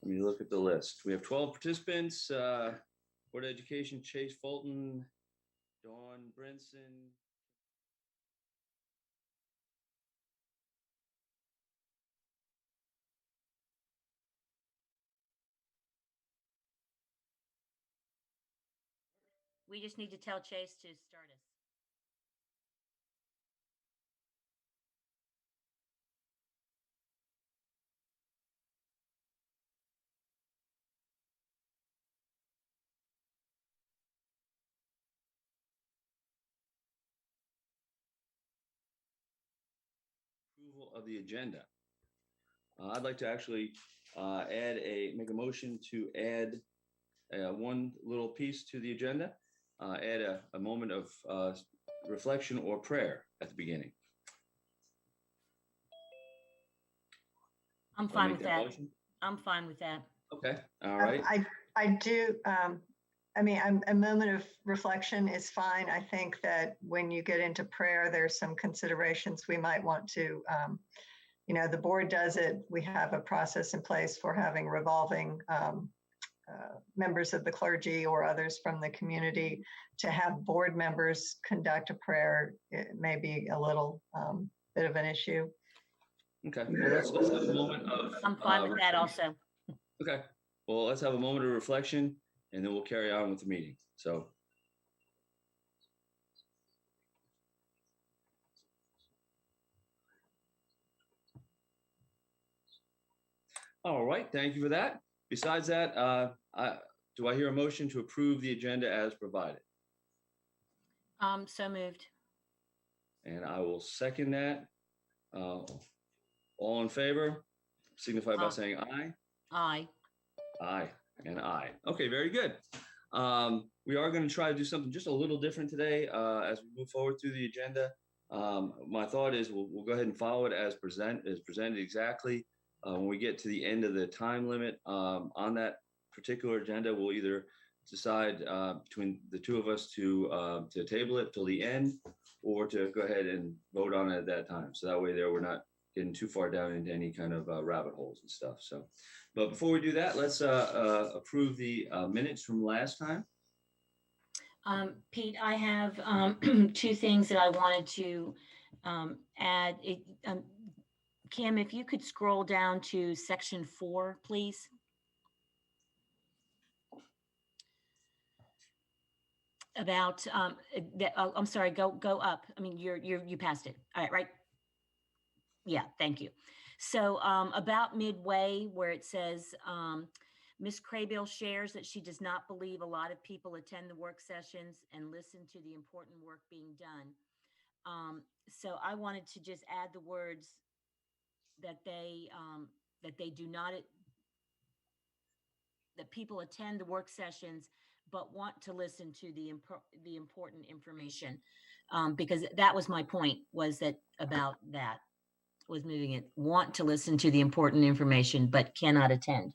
Let me look at the list. We have 12 participants. Board of Education, Chase Fulton, Dawn Brinson. We just need to tell Chase to start us. Approval of the agenda. I'd like to actually make a motion to add one little piece to the agenda, add a moment of reflection or prayer at the beginning. I'm fine with that. Motion? I'm fine with that. Okay. All right. I do. I mean, a moment of reflection is fine. I think that when you get into prayer, there's some considerations we might want to, the board does it. We have a process in place for having revolving members of the clergy or others from the community. To have board members conduct a prayer, it may be a little bit of an issue. Okay, well, let's have a moment of. I'm fine with that also. Okay, well, let's have a moment of reflection and then we'll carry on with the meeting. So. All right, thank you for that. Besides that, do I hear a motion to approve the agenda as provided? So moved. And I will second that. All in favor, signify by saying aye. Aye. Aye and aye. Okay, very good. We are going to try to do something just a little different today as we move forward through the agenda. My thought is we'll go ahead and follow it as presented exactly. When we get to the end of the time limit on that particular agenda, we'll either decide between the two of us to table it till the end or to go ahead and vote on it at that time. So that way we're not getting too far down into any kind of rabbit holes and stuff. So, but before we do that, let's approve the minutes from last time. Pete, I have two things that I wanted to add. Kim, if you could scroll down to section 4, please. About I'm sorry, go up. I mean, you passed it. All right, right? Yeah, thank you. So about midway where it says Ms. Craybill shares that she does not believe a lot of people attend the work sessions and listen to the important work being done. So I wanted to just add the words that they do not, that people attend the work sessions but want to listen to the important information, because that was my point, was that about that was moving it, want to listen to the important information but cannot attend.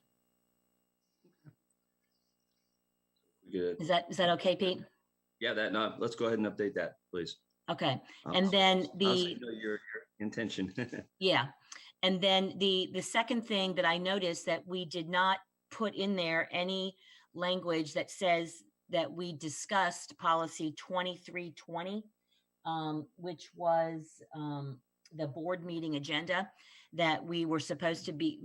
Good. Is that okay, Pete? Yeah, let's go ahead and update that, please. Okay. And then your intention. Yeah. And then the second thing that I noticed that we did not put in there any language that says that we discussed policy 2320, which was the board meeting agenda that we were supposed to be.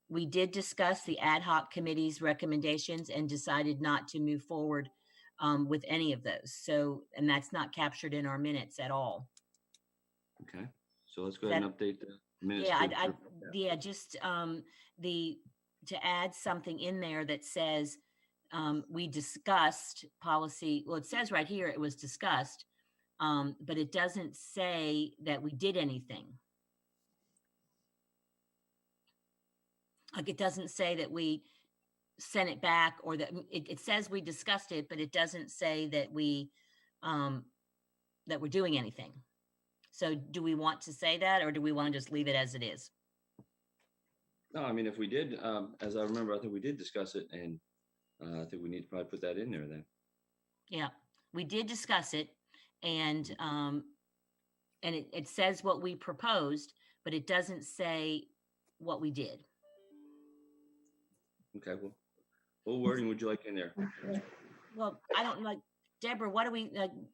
We did discuss the ad hoc committee's recommendations and decided not to move forward with any of those. So, and that's not captured in our minutes at all. Okay. So let's go ahead and update the minutes. Yeah, just to add something in there that says we discussed policy. Well, it says right here it was discussed, but it doesn't say that we did anything. Like it doesn't say that we sent it back, or that it says we discussed it, but it doesn't say that we're doing anything. So do we want to say that, or do we want to just leave it as it is? No, I mean, if we did, as I remember, I think we did discuss it, and I think we need to probably put that in there then. Yeah, we did discuss it, and it says what we proposed, but it doesn't say what we did. Okay, well, what wording would you like in there? Well, I don't like, Deborah, what do we,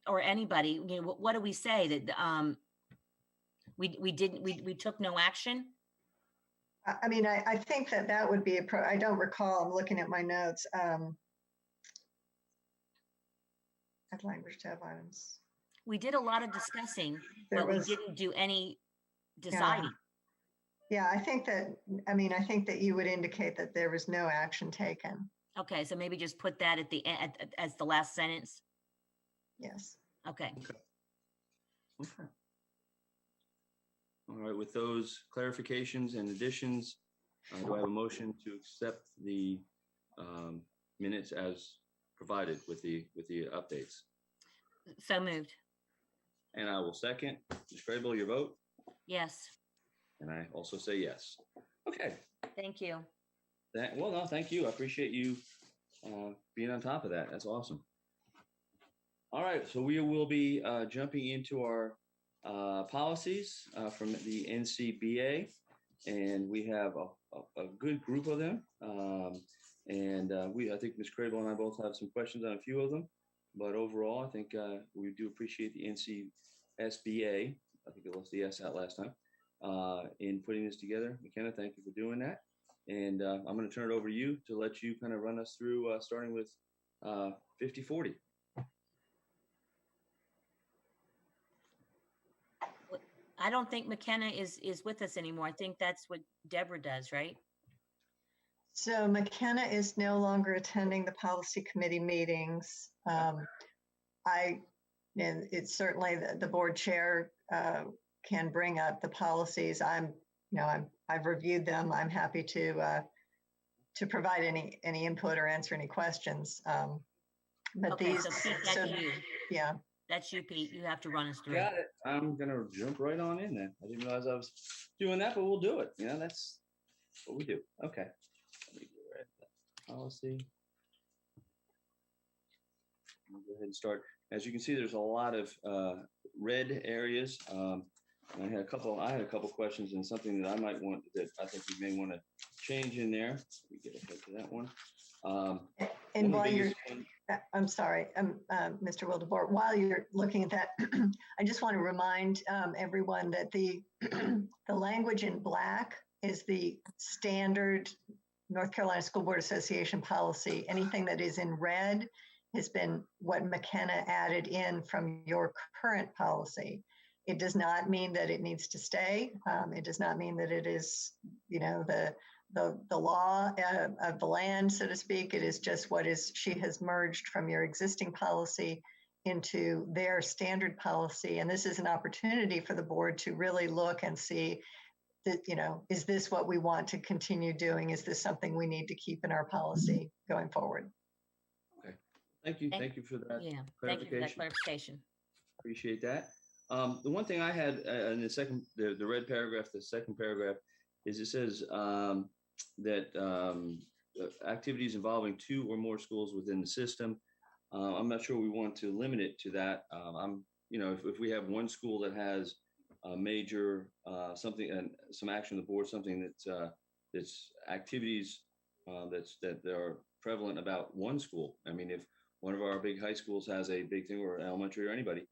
or anybody, you know, what do we say that, we took no action? I mean, I think that would be I don't recall, I'm looking at my notes. Add language tab items. We did a lot of discussing, There but we was- didn't do any deciding. Yeah, I think that you would indicate that there was no action taken. Okay, so maybe just put that at the end, as the last sentence. Yes. Okay. Okay. All right, with those clarifications and additions, do I have a motion to accept the minutes as provided with the updates? So moved. And I will second. Ms. Crable, your vote? Yes. And I also say yes. Okay. Thank you. Well, no, thank you. I appreciate you being on top of that. That's awesome. All right, so we will be jumping into our policies from the NCBA, and we have a good group of them. I think Ms. Crable and I both have some questions on a few of them, but overall, I think we do appreciate the NCSBA. I think I left the S out last time in putting this together. McKenna, thank you for doing that. And I'm going to turn it over to you to let you kind of run us through starting with 5040. I don't think McKenna is with us anymore. I think that's what Deborah does, right? So McKenna is no longer attending the policy committee meetings. It's certainly the board chair can bring up the policies. I've reviewed them. I'm happy to provide any input or answer any questions. But Okay, these, so Pete, that's you. yeah. That's you, Pete. You have to run us through. Got it. I'm going to jump right on in then. I didn't realize I was doing that, but we'll do it. That's what we do. Okay. Let me go right to that policy. I'll go ahead and start. As you can see, there's a lot of red areas. I had a couple questions and something that I think we may want to change in there. Let me get ahead to that one. And while you're, I'm sorry, Mr. Wildeboer, while you're looking at that, I just want to remind everyone that the language in black is the standard North Carolina School Board Association policy. Anything that is in red has been what McKenna added in from your current policy. It does not mean that it needs to stay. It does not mean that it is, the law of the land, so to speak. It is just she has merged from your existing policy into their standard policy. And this is an opportunity for the board to really look and see that, is this what we want to continue doing? Is this something we need to keep in our policy going forward? Okay. Thank you. Thank you for that. Yeah. Thank you for that clarification. Appreciate that. The one thing I had in the red paragraph, the second paragraph, is it says that activities involving 2 or more schools within the system. I'm not sure we want to limit it to that. If we have one school that has a major something and some action on the board, something that's activities that are prevalent about one school. I mean, if one of our big high schools has a big thing, or elementary, or anybody,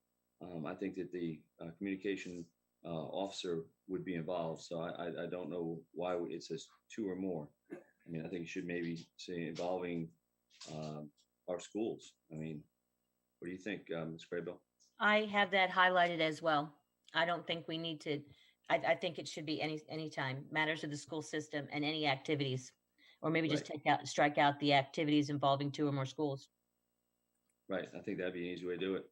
I think that the communication officer would be involved. So I don't know why it says 2 or more. I mean, I think it should maybe say involving our schools. I mean, what do you think, Ms. Crable? I have that highlighted as well. I don't think we need to, I think it should be any time, matters of the school system and any activities, or maybe just strike out the activities involving 2 or more schools. Right. I think that'd be an easy way to do it.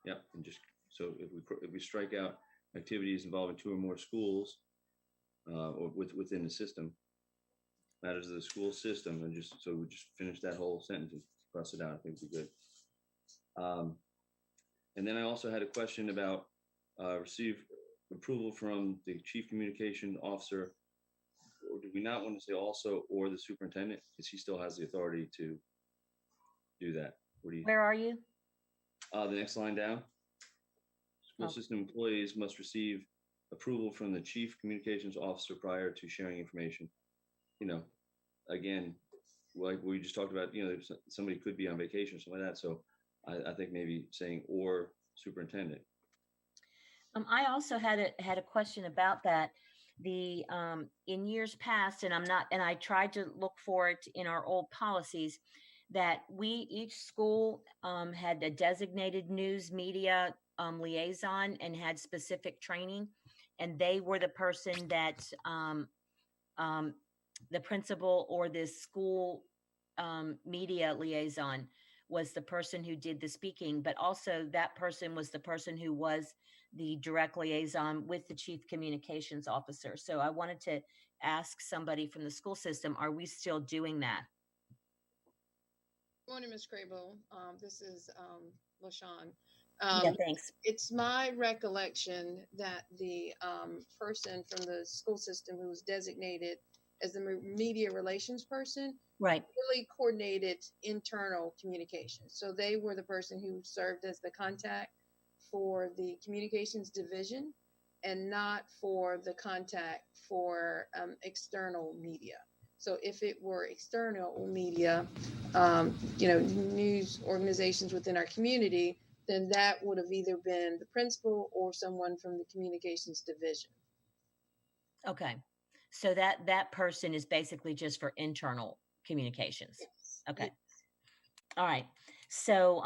Yep. And just, so if we strike out activities involving 2 or more schools, or within the system, matters of the school system, and just finish that whole sentence and cross it out, I think would be good. And then I also had a question about receive approval from the chief communication officer, or do we not want to say also, or the superintendent, because he still has the authority to do that? Where are you? The next line down. School system employees must receive approval from the chief communications officer prior to sharing information. Again, like we just talked about, somebody could be on vacation or something like that. So I think maybe saying or superintendent. I also had a question about that. The in years past, and I tried to look for it in our old policies, that each school had a designated news media liaison and had specific training, and they were the person that um, the principal or the school media liaison was the person who did the speaking, but also that person was the person who was the direct liaison with the chief communications officer. So I wanted to ask somebody from the school system, are we still doing that? Morning, Ms. Crable. This is LaShawn. Yeah, thanks. It's my recollection that the person from the school system who was designated as the media relations person Right. really coordinated internal communications. So they were the person who served as the contact for the communications division and not for the contact for external media. So if it were external media, news organizations within our community, then that would have either been the principal or someone from the communications division. Okay. So that person is basically just for internal communications. Yes. Okay. Yes. All right. So,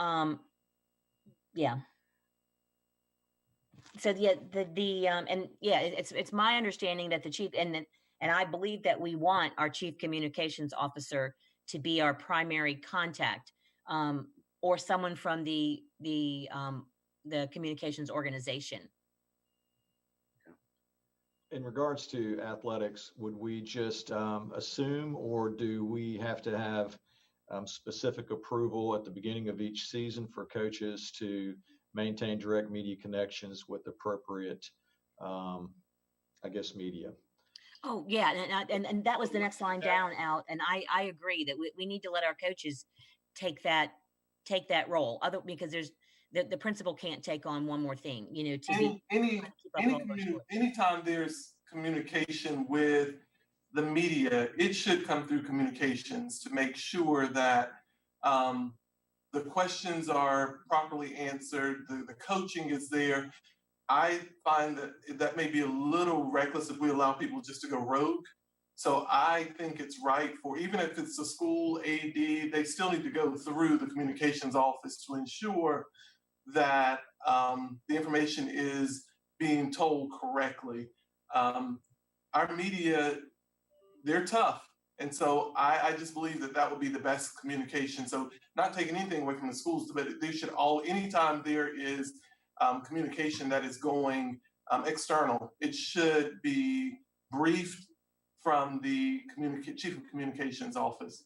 yeah. So yeah, it's my understanding that the chief and I believe that we want our chief communications officer to be our primary contact, or someone from the communications organization. In regards to athletics, would we just assume, or do we have to have specific approval at the beginning of each season for coaches to maintain direct media connections with appropriate, media? Oh yeah, and that was the next line down, Al, and I agree that we need to let our coaches take that role, because there's the principal can't take on one more thing, anytime there's communication with the media, it should come through communications to make sure that the questions are properly answered, the coaching is there. I find that may be a little reckless if we allow people just to go rogue. So I think it's right for, even if it's a school AD, they still need to go through the communications office to ensure that the information is being told correctly. Our media, they're tough. And so I just believe that would be the best communication. So not taking anything away from the schools, but they should anytime there is communication that is going external, it should be briefed from the chief of communications office.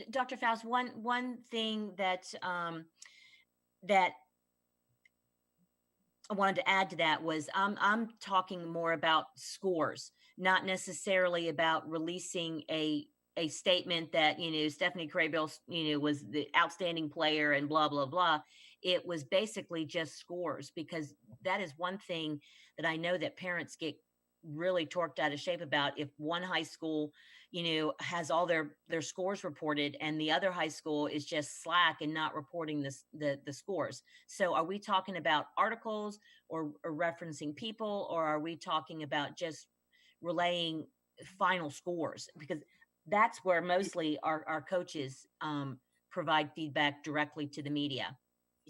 Dr. Faust, one thing that I wanted to add to that was I'm talking more about scores, not necessarily about releasing a statement that, Stephanie Craybill, was the outstanding player and blah, blah, blah. It was basically just scores, because that is one thing that I know that parents get really torqued out of shape about. If one high school, has all their scores reported and the other high school is just slack and not reporting the scores. So are we talking about articles or referencing people, or are we talking about just relaying final scores? Because that's where mostly our coaches provide feedback directly to the media.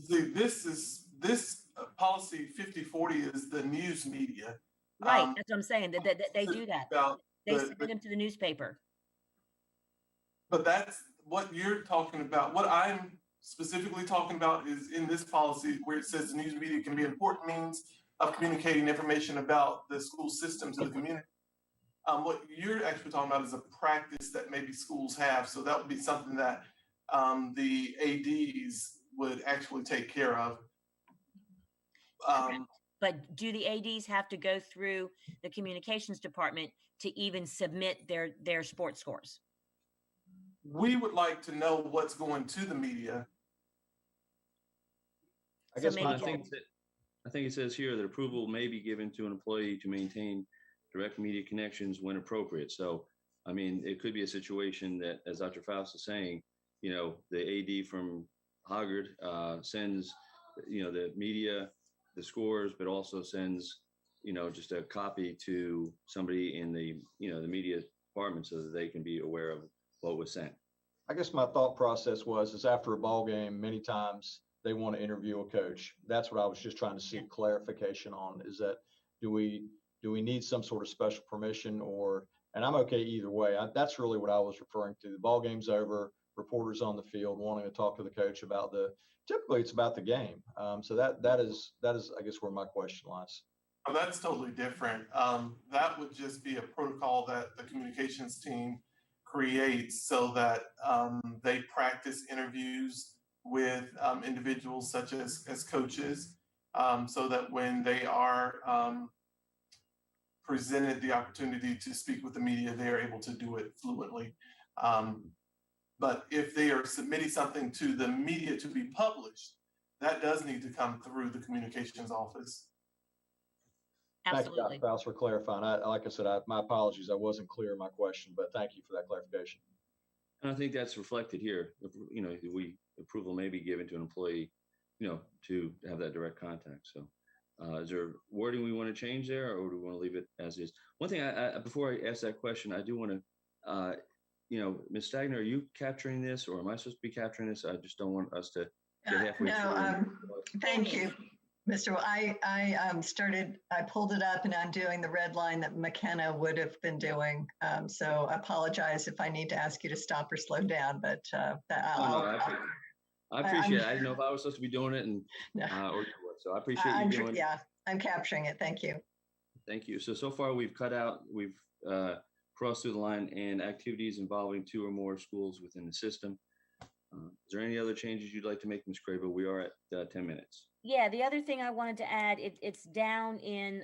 See, this policy 5040 is the news media. Right, that's what I'm saying. That they do that. They submit them to the newspaper. But that's what you're talking about. What I'm specifically talking about is in this policy where it says the news media can be an important means of communicating information about the school system to the community. What you're actually talking about is a practice that maybe schools have. So that would be something that the ADs would actually take care of. But do the ADs have to go through the communications department to even submit their sports scores? We would like to know what's going to the media. I think it says here that approval may be given to an employee to maintain direct media connections when appropriate. So I mean, it could be a situation that, as Dr. Faust is saying, the AD from Hoggard sends, the media, the scores, but also sends, just a copy to somebody in the, the media department so that they can be aware of what was sent. I guess my thought process is after a ball game, many times they want to interview a coach. That's what I was just trying to seek clarification on, is that do we need some sort of special permission, and I'm okay either way. That's really what I was referring to. The ball game's over, reporters on the field wanting to talk to the coach about typically it's about the game. So that is, I guess, where my question lies. Oh, that's totally different. That would just be a protocol that the communications team creates so that they practice interviews with individuals such as coaches, so that when they are presented the opportunity to speak with the media, they are able to do it fluently. But if they are submitting something to the media to be published, that does need to come through the communications office. Absolutely. Thank you, Dr. Faust, for clarifying. Like I said, my apologies. I wasn't clear in my question, but thank you for that clarification. And I think that's reflected here. Approval may be given to an employee, to have that direct contact. So is there wording we want to change there, or do we want to leave it as is? One thing, before I ask that question, I do want to, Ms. Stagner, are you capturing this, or am I supposed to be capturing this? I just don't want us to get halfway through. Thank you, Mr. Well, I pulled it up and I'm doing the red line that McKenna would have been doing. So I apologize if I need to ask you to stop or slow down, but I appreciate it. I didn't know if I was supposed to be doing it or so I appreciate you doing it. Yeah, I'm capturing it. Thank you. Thank you. So far we've crossed through the line and activities involving 2 or more schools within the system. Is there any other changes you'd like to make, Ms. Crable? We are at 10 minutes. Yeah, the other thing I wanted to add, it's down in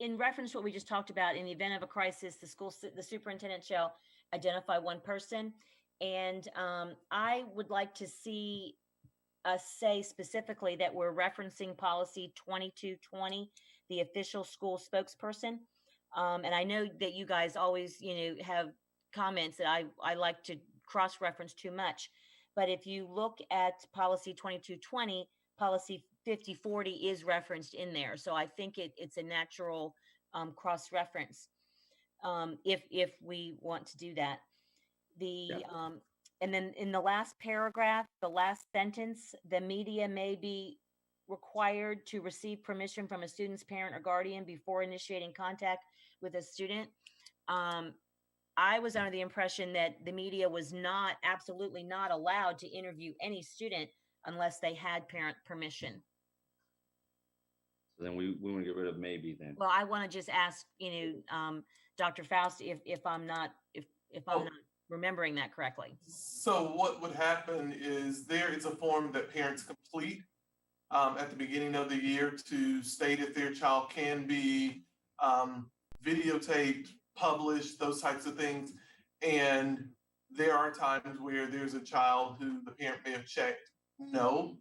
in reference to what we just talked about. In the event of a crisis, the superintendent shall identify one person. And I would like to see us say specifically that we're referencing policy 2220, the official school spokesperson. And I know that you guys always, have comments that I like to cross-reference too much. But if you look at policy 2220, policy 5040 is referenced in there. So I think it's a natural cross-reference if we want to do that. And then in the last paragraph, the last sentence, the media may be required to receive permission from a student's parent or guardian before initiating contact with a student. I was under the impression that the media was absolutely not allowed to interview any student unless they had parent permission. So then we want to get rid of maybe then. Well, I want to just ask, Dr. Faust, if I'm not remembering that correctly. So what would happen is there is a form that parents complete at the beginning of the year to state if their child can be videotaped, published, those types of things. And there are times where there's a child who the parent may have checked no,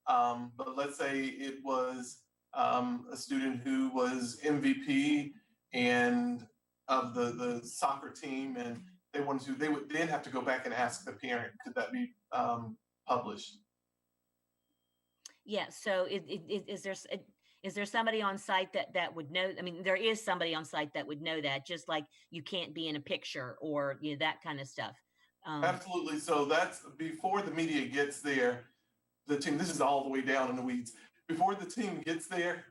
but let's say it was a student who was MVP and of the soccer team, and they would then have to go back and ask the parent, could that be published? Yeah. So is there somebody on site that would know? I mean, there is somebody on site that would know that, just like you can't be in a picture or that kind of stuff. Absolutely. So that's before the media gets there. The team, this is all the way down in the weeds. Before the team gets there,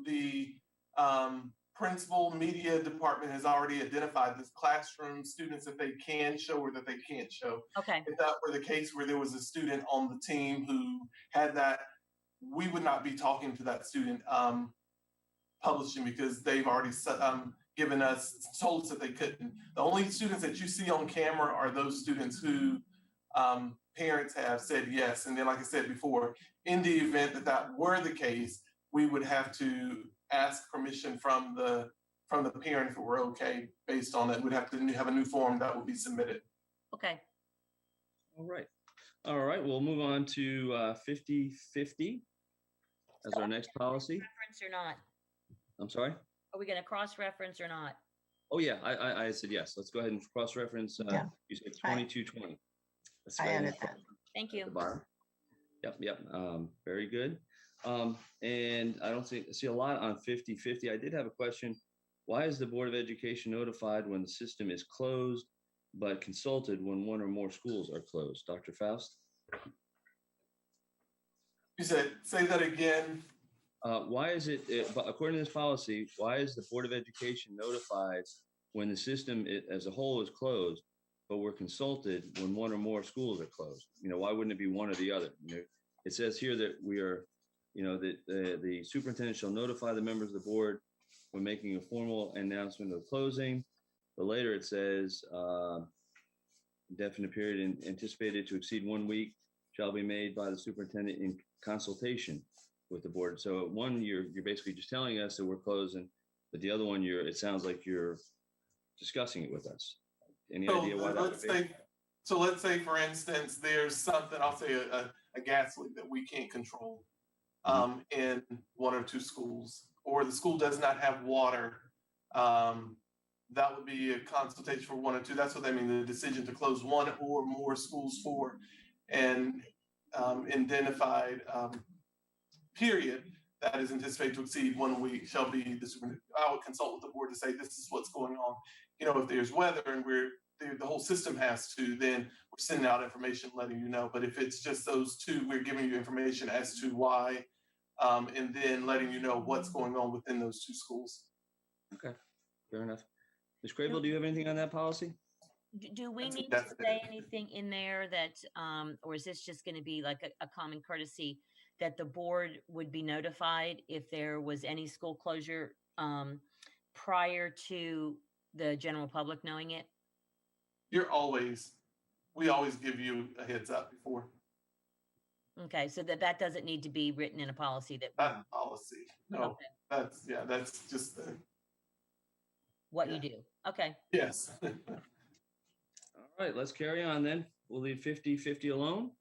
the principal media department has already identified the classroom students that they can show or that they can't show. Okay. If that were the case where there was a student on the team who had that, we would not be talking to that student publishing, because they've already told us that they couldn't. The only students that you see on camera are those students who parents have said yes. And then, like I said before, in the event that were the case, we would have to ask permission from the parent if it were okay based on it. We'd have to have a new form that would be submitted. Okay. All right. We'll move on to 5050 as our next policy. Reference or not? I'm sorry? Are we going to cross-reference or not? Oh, yeah, I said yes. Let's go ahead and cross-reference. Yeah. You said I- 2220. Let's I go ahead and added that. Thank at you. the bottom. Yep. Very good. And I don't see a lot on 50/50. I did have a question. Why is the Board of Education notified when the system is closed, but consulted when one or more schools are closed? Dr. Faust? You said, say that again. Why is but according to this policy, why is the Board of Education notified when the system as a whole is closed, but we're consulted when one or more schools are closed? Why wouldn't it be one or the other? It says here that we are, that the superintendent shall notify the members of the board when making a formal announcement of closing. But later it says, definite period anticipated to exceed 1 week shall be made by the superintendent in consultation with the board. So one, you're basically just telling us that we're closing, but the other one, it sounds like you're discussing it with us. Any idea why that would be? So let's say, for instance, there's something, I'll say a gas leak that we can't control in one or two schools, or the school does not have water. That would be a consultation for one or two. That's what they mean, the decision to close one or more schools for an identified period that is anticipated to exceed 1 week shall be the superintendent. I would consult with the board to say, this is what's going on. If there's weather and the whole system has to, then we're sending out information, letting you know. But if it's just those two, we're giving you information as to why, and then letting you know what's going on within those two schools. Okay, fair enough. Ms. Crable, do you have anything on that policy? Do we That's- need to that's say it. anything in there that, or is this just going to be like a common courtesy that the board would be notified if there was any school closure prior to the general public knowing it? We always give you a heads up before Okay, so that doesn't need to be written in a policy that that policy. No, Okay. that's just the, what yeah. you do. Okay. yes. All right, let's carry on then. We'll leave 50/50 alone.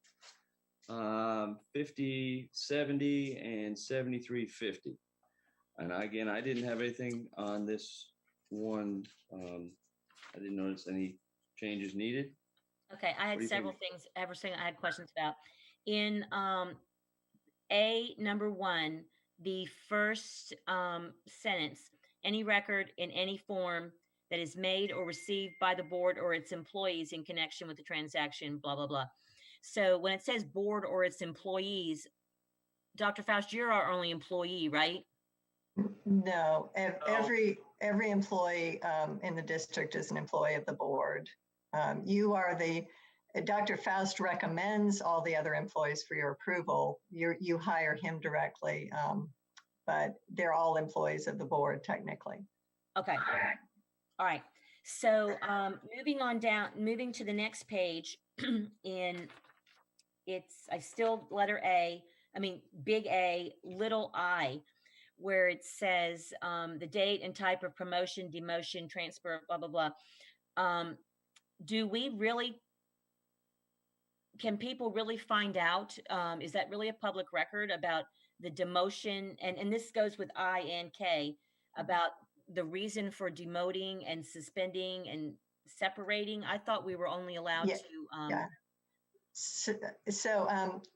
50/70 and 73/50. And again, I didn't have anything on this one. I didn't notice any changes needed. Okay, I What had do you several think? things, everything I had questions about. In A, number 1, the first sentence, any record in any form that is made or received by the board or its employees in connection with the transaction, blah, blah, blah. So when it says board or its employees, Dr. Faust, you're our only employee, right? No, every employee in the district is an employee of the board. Dr. Faust recommends all the other employees for your approval. You hire him directly, but they're all employees of the board technically. Okay. All right. So moving to the next page I still letter A, big A, little I, where it says the date and type of promotion, demotion, transfer, blah, blah, blah. Can people really find out? Is that really a public record about the demotion? And this goes with I and K about the reason for demoting and suspending and separating. I thought we were only allowed Yeah, to. yeah. So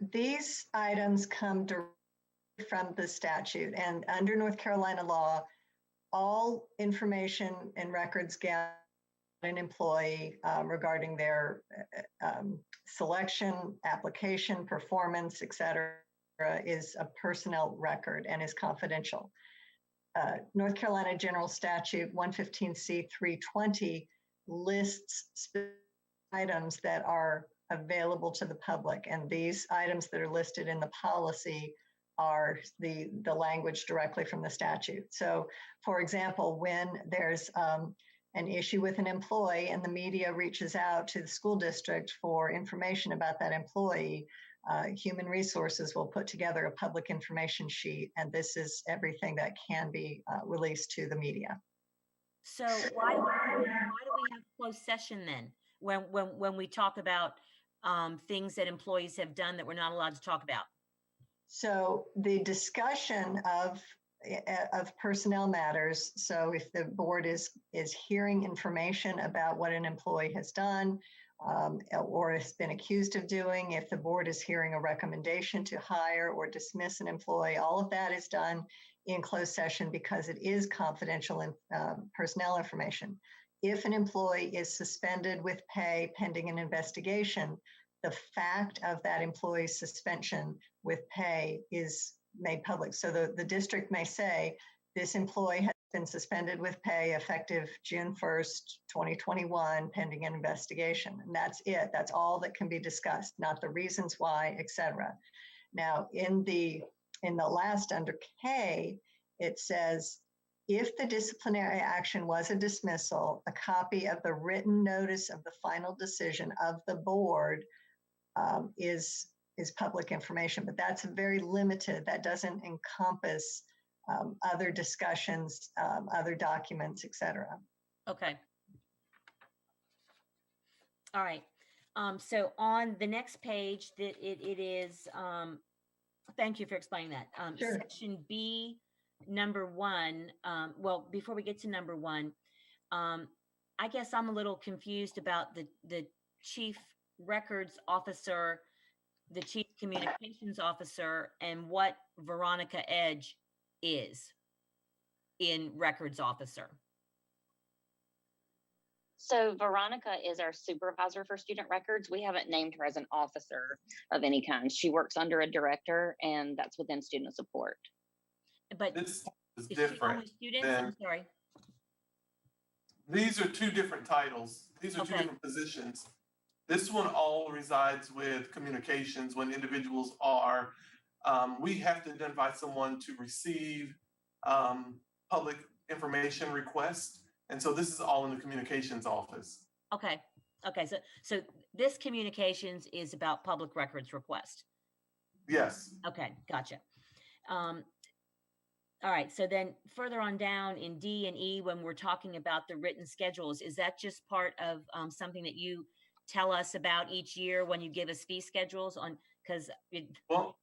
these items come directly from the statute, and under North Carolina law, all information and records gathered by an employee regarding their selection, application, performance, etc., is a personnel record and is confidential. North Carolina General Statute 115C 320 lists specific items that are available to the public, and these items that are listed in the policy are the language directly from the statute. So, for example, when there's an issue with an employee and the media reaches out to the school district for information about that employee, Human Resources will put together a public information sheet, and this is everything that can be released to the media. So why do we have closed session then? When we talk about things that employees have done that we're not allowed to talk about? So the discussion of of personnel matters. So if the board is hearing information about what an employee has done or has been accused of doing, if the board is hearing a recommendation to hire or dismiss an employee, all of that is done in closed session because it is confidential personnel information. If an employee is suspended with pay pending an investigation, the fact of that employee's suspension with pay is made public. So the district may say, this employee has been suspended with pay effective June 1st, 2021, pending an investigation. And that's it. That's all that can be discussed, not the reasons why, etc. Now, in the last under K, it says, if the disciplinary action was a dismissal, a copy of the written notice of the final decision of the board is public information, but that's very limited. That doesn't encompass other discussions, other documents, etc. Okay. All right. So on the next page, that it is, thank you for explaining that. Sure. Section B, number 1. Well, before we get to number 1, I guess I'm a little confused about the chief records officer, the chief communications officer, and what Veronica Edge is in records officer. So Veronica is our supervisor for student records. We haven't named her as an officer of any kind. She works under a director, and that's within student support. But This is is she different. only students? than- I'm sorry. These are two different titles. These are two Okay. different positions. This one all resides with communications when individuals are, we have to identify someone to receive public information requests. And so this is all in the communications office. Okay. Okay. So this communications is about public records request. Yes. Okay. Gotcha. All right. So then further on down in D and E, when we're talking about the written schedules, is that just part of something that you tell us about each year when you give us fee schedules on? Because Well,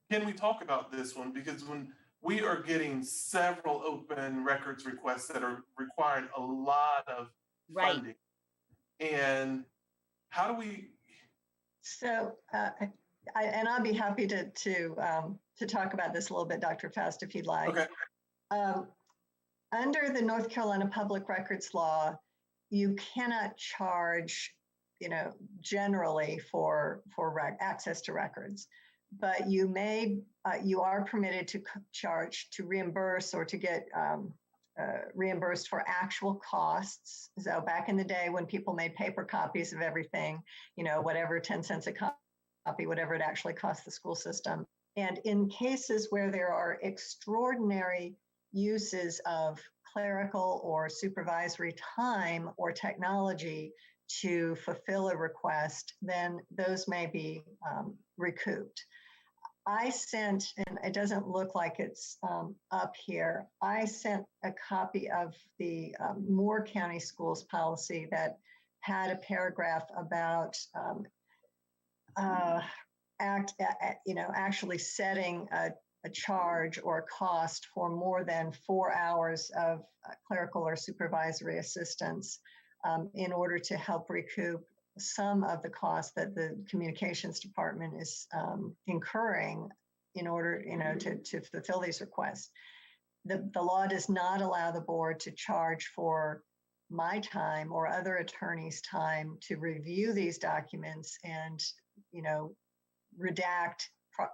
can we talk about this one? Because when we are getting several open records requests that are requiring a lot of Right. funding. And how do we, So, I'll be happy to talk about this a little bit, Dr. Faust, if you'd like. okay, Under the North Carolina Public Records Law, you cannot charge, generally for access to records, but you are permitted to charge, to reimburse, or to get reimbursed for actual costs. So back in the day when people made paper copies of everything, whatever, 10 cents a copy, whatever it actually cost the school system. And in cases where there are extraordinary uses of clerical or supervisory time or technology to fulfill a request, then those may be recouped. I sent, and it doesn't look like it's up here, I sent a copy of the Moore County Schools policy that had a paragraph about actually setting a charge or a cost for more than 4 hours of clerical or supervisory assistance in order to help recoup some of the costs that the communications department is incurring in order, to fulfill these requests. The law does not allow the board to charge for my time or other attorneys' time to review these documents and, redact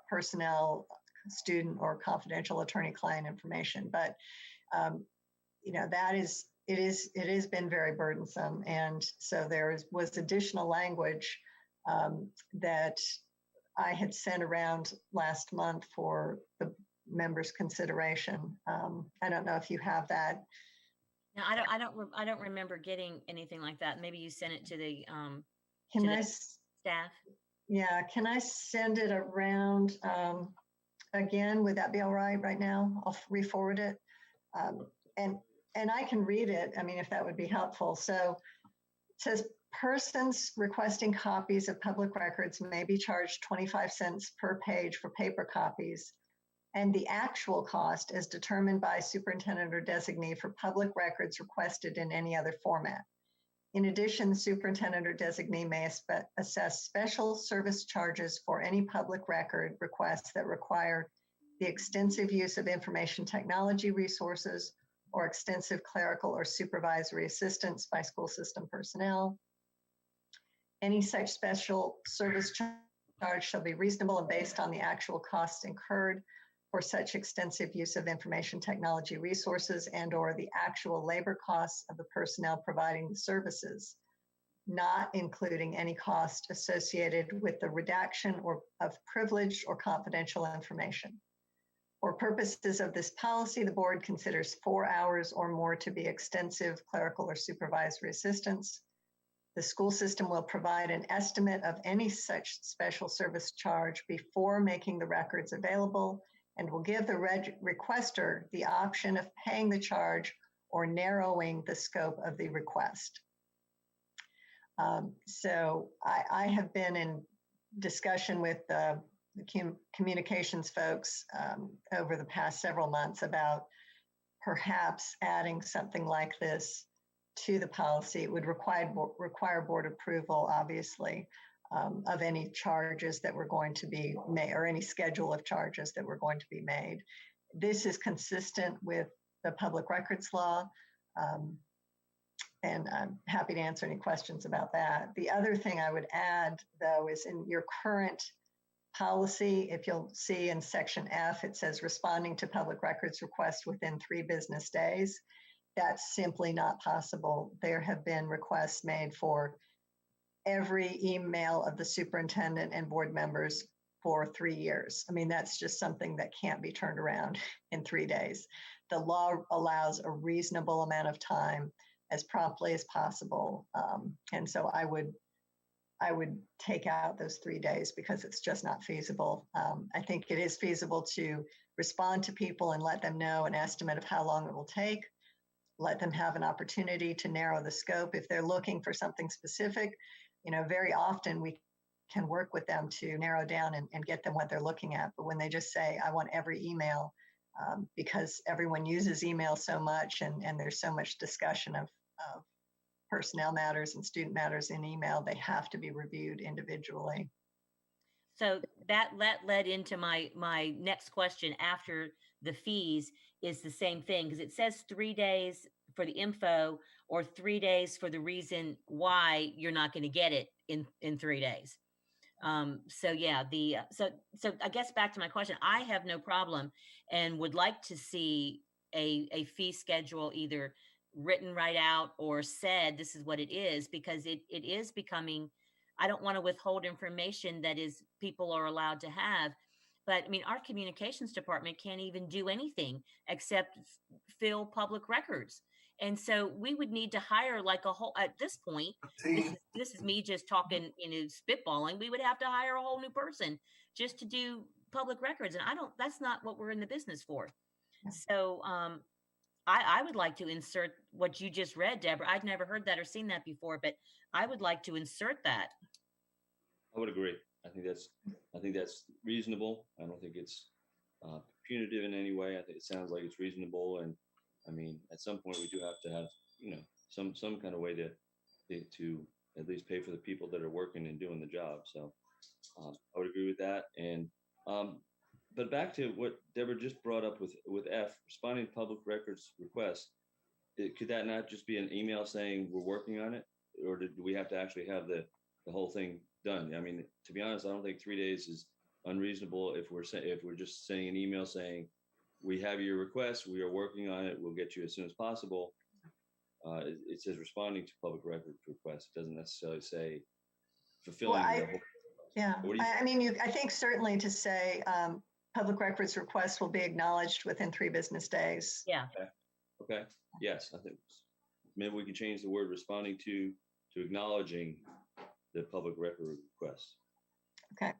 personnel, student, or confidential attorney-client information. But, it has been very burdensome. And so there was additional language that I had sent around last month for the members' consideration. I don't know if you have that. no, I don't remember getting anything like that. Maybe you sent it to the Can to I? the staff. Yeah, can I send it around again? Would that be all right now? I'll re-forward it. And I can read it, if that would be helpful. So it says, persons requesting copies of public records may be charged 25 cents per page for paper copies and the actual cost as determined by superintendent or designee for public records requested in any other format. In addition, the superintendent or designee may assess special service charges for any public record requests that require the extensive use of information technology resources or extensive clerical or supervisory assistance by school system personnel. Any such special service charge shall be reasonable and based on the actual costs incurred for such extensive use of information technology resources and/or the actual labor costs of the personnel providing the services, not including any cost associated with the redaction or of privileged or confidential information. For purposes of this policy, the board considers 4 hours or more to be extensive clerical or supervisory assistance. The school system will provide an estimate of any such special service charge before making the records available and will give the requester the option of paying the charge or narrowing the scope of the request. So I have been in discussion with the communications folks over the past several months about perhaps adding something like this to the policy. It would require board approval, obviously, of any charges that were going to be made or any schedule of charges that were going to be made. This is consistent with the public records law, and I'm happy to answer any questions about that. The other thing I would add, though, is in your current policy, if you'll see in section F, it says responding to public records requests within 3 business days. That's simply not possible. There have been requests made for every email of the superintendent and board members for 3 years. I mean, that's just something that can't be turned around in 3 days. The law allows a reasonable amount of time as promptly as possible. And so I would take out those 3 days because it's just not feasible. I think it is feasible to respond to people and let them know an estimate of how long it will take. Let them have an opportunity to narrow the scope. If they're looking for something specific, very often we can work with them to narrow down and get them what they're looking at. But when they just say, I want every email, because everyone uses email so much and there's so much discussion of personnel matters and student matters in email, they have to be reviewed individually. So that led into my next question after the fees is the same thing, because it says 3 days for the info or 3 days for the reason why you're not going to get it in 3 days. So yeah, so I guess back to my question, I have no problem and would like to see a fee schedule either written right out or said this is what it is, because it is becoming, I don't want to withhold information that is people are allowed to have. But I mean, our communications department can't even do anything except fill public records. And so we would need to hire like a whole, at this point, this is me just talking, spitballing, we would have to hire a whole new person just to do public records. And that's not what we're in the business for. So I would like to insert what you just read, Deborah. I'd never heard that or seen that before, but I would like to insert that. I would agree. I think that's reasonable. I don't think it's punitive in any way. I think it sounds like it's reasonable. And I mean, at some point we do have to have, some kind of way to at least pay for the people that are working and doing the job. So I would agree with that. And but back to what Deborah just brought up with F, responding to public records requests, could that not just be an email saying we're working on it? Or do we have to actually have the whole thing done? I mean, to be honest, I don't think 3 days is unreasonable if we're just sending an email saying we have your request, we are working on it, we'll get you as soon as possible. It says responding to public records requests. It doesn't necessarily say fulfilling the whole. Yeah, I think certainly to say public records requests will be acknowledged within 3 business days. Yeah. Okay. Yes, I think maybe we can change the word responding to acknowledging the public record requests. Okay.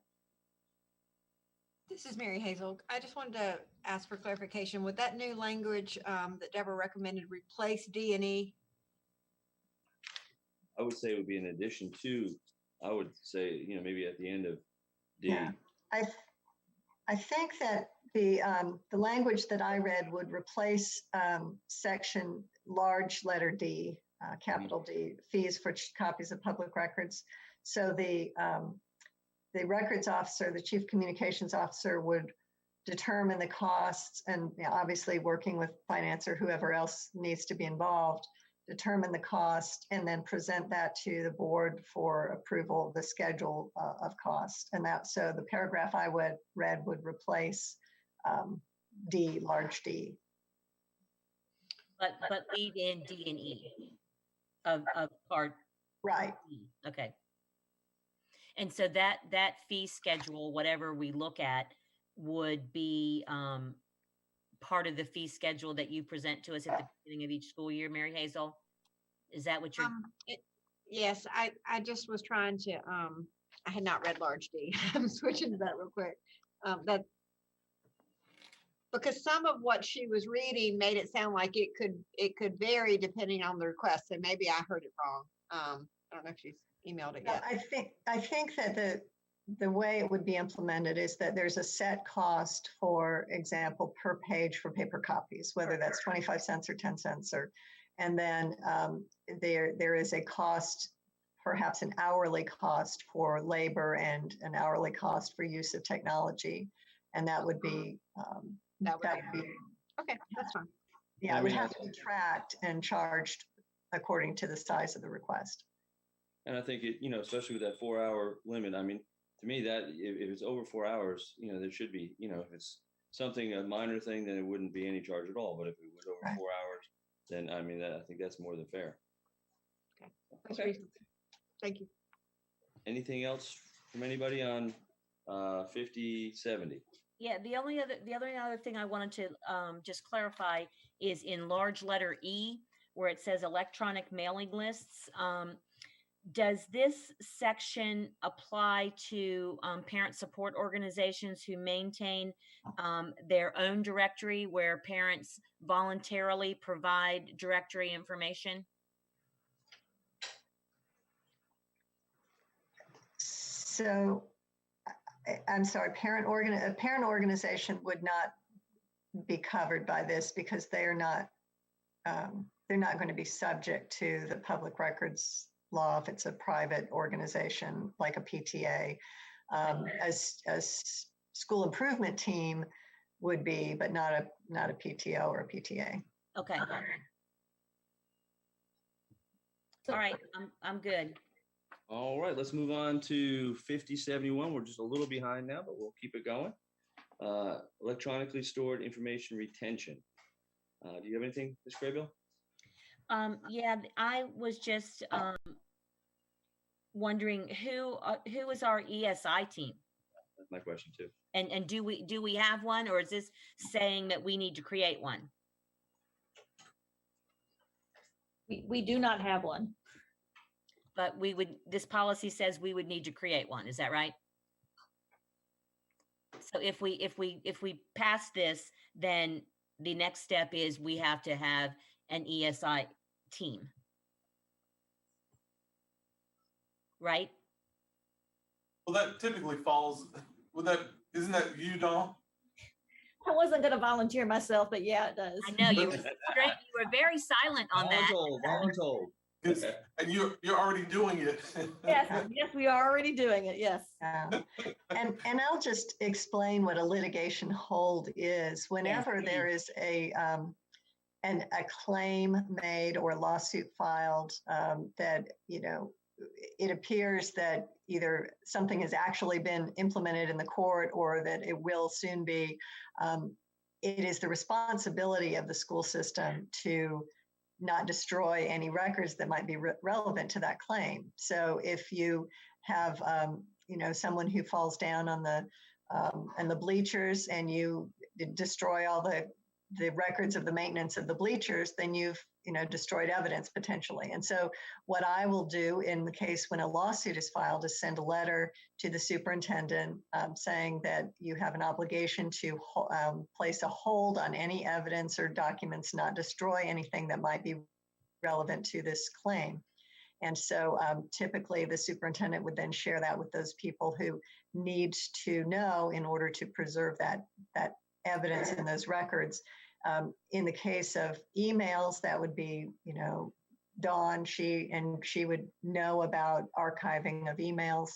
This is Mary Hazel. I just wanted to ask for clarification. Would that new language that Deborah recommended replace D and E? I would say it would be in addition to, I would say, maybe at the end of D. Yeah. I think that The language that I read would replace section large letter D, capital D, fees for copies of public records. So the records officer, the chief communications officer, would determine the costs, and obviously working with finance or whoever else needs to be involved, determine the cost, and then present that to the board for approval of the schedule of cost. And that, so the paragraph I read would replace D, large D. But leave in D and E of part. Right. E. Okay. And so that fee schedule, whatever we look at, would be part of the fee schedule that you present to us at the beginning of each school year, Mary Hazel? Is that what you're? Yes, I just was trying to, I had not read large D. I'm switching to that real quick. That because some of what she was reading made it sound like it could vary depending on the request. So maybe I heard it wrong. I don't know if she's emailed it yet. I think that the way it would be implemented is that there's a set cost, for example, per page for paper copies, whether that's 25 cents or 10 cents, and then there is a cost, perhaps an hourly cost for labor and an hourly cost for use of technology, and that would be okay, that's fine. Yeah, it would have to be tracked and charged according to the size of the request. And I think it, especially with that 4-hour limit, I mean, to me, that if it's over 4 hours, there should be, if it's something, a minor thing, then it wouldn't be any charge at all. But if it was over 4 hours, then I mean, I think that's more than fair. Okay. Thank you. Anything else from anybody on 5070? Yeah, the only other thing I wanted to just clarify is in large letter E, where it says electronic mailing lists. Does this section apply to parent support organizations who maintain their own directory where parents voluntarily provide directory information? So, I'm sorry, a parent organization would not be covered by this because they're not going to be subject to the public records law if it's a private organization like a PTA. As school improvement team would be, but not a PTO or a PTA. Okay. All right, I'm good. All right, let's move on to 5071. We're just a little behind now, but we'll keep it going. Electronically stored information retention. Do you have anything, Ms. Graybill? Yeah, I was just wondering who is our ESI team? That's my question too. And do we have one, or is this saying that we need to create one? We do not have one. But this policy says we would need to create one. Is that right? So if we pass this, then the next step is we have to have an ESI team. Right? Well, that typically falls, isn't that you, Dawn? I wasn't going to volunteer myself, but yeah, it does. I know you were straight. You were very silent on that. Voluntold. And you're already doing it. Yes, we are already doing it. Yes. And I'll just explain what a litigation hold is. Whenever there is a claim made or a lawsuit filed that it appears that either something has actually been implemented in the court or that it will soon be, it is the responsibility of the school system to not destroy any records that might be relevant to that claim. So if you have, someone who falls down on the bleachers and you destroy all the records of the maintenance of the bleachers, then you've destroyed evidence potentially. And so what I will do in the case when a lawsuit is filed is send a letter to the superintendent saying that you have an obligation to place a hold on any evidence or documents, not destroy anything that might be relevant to this claim. And so typically the superintendent would then share that with those people who need to know in order to preserve that evidence in those records. In the case of emails, that would be, Dawn, she would know about archiving of emails.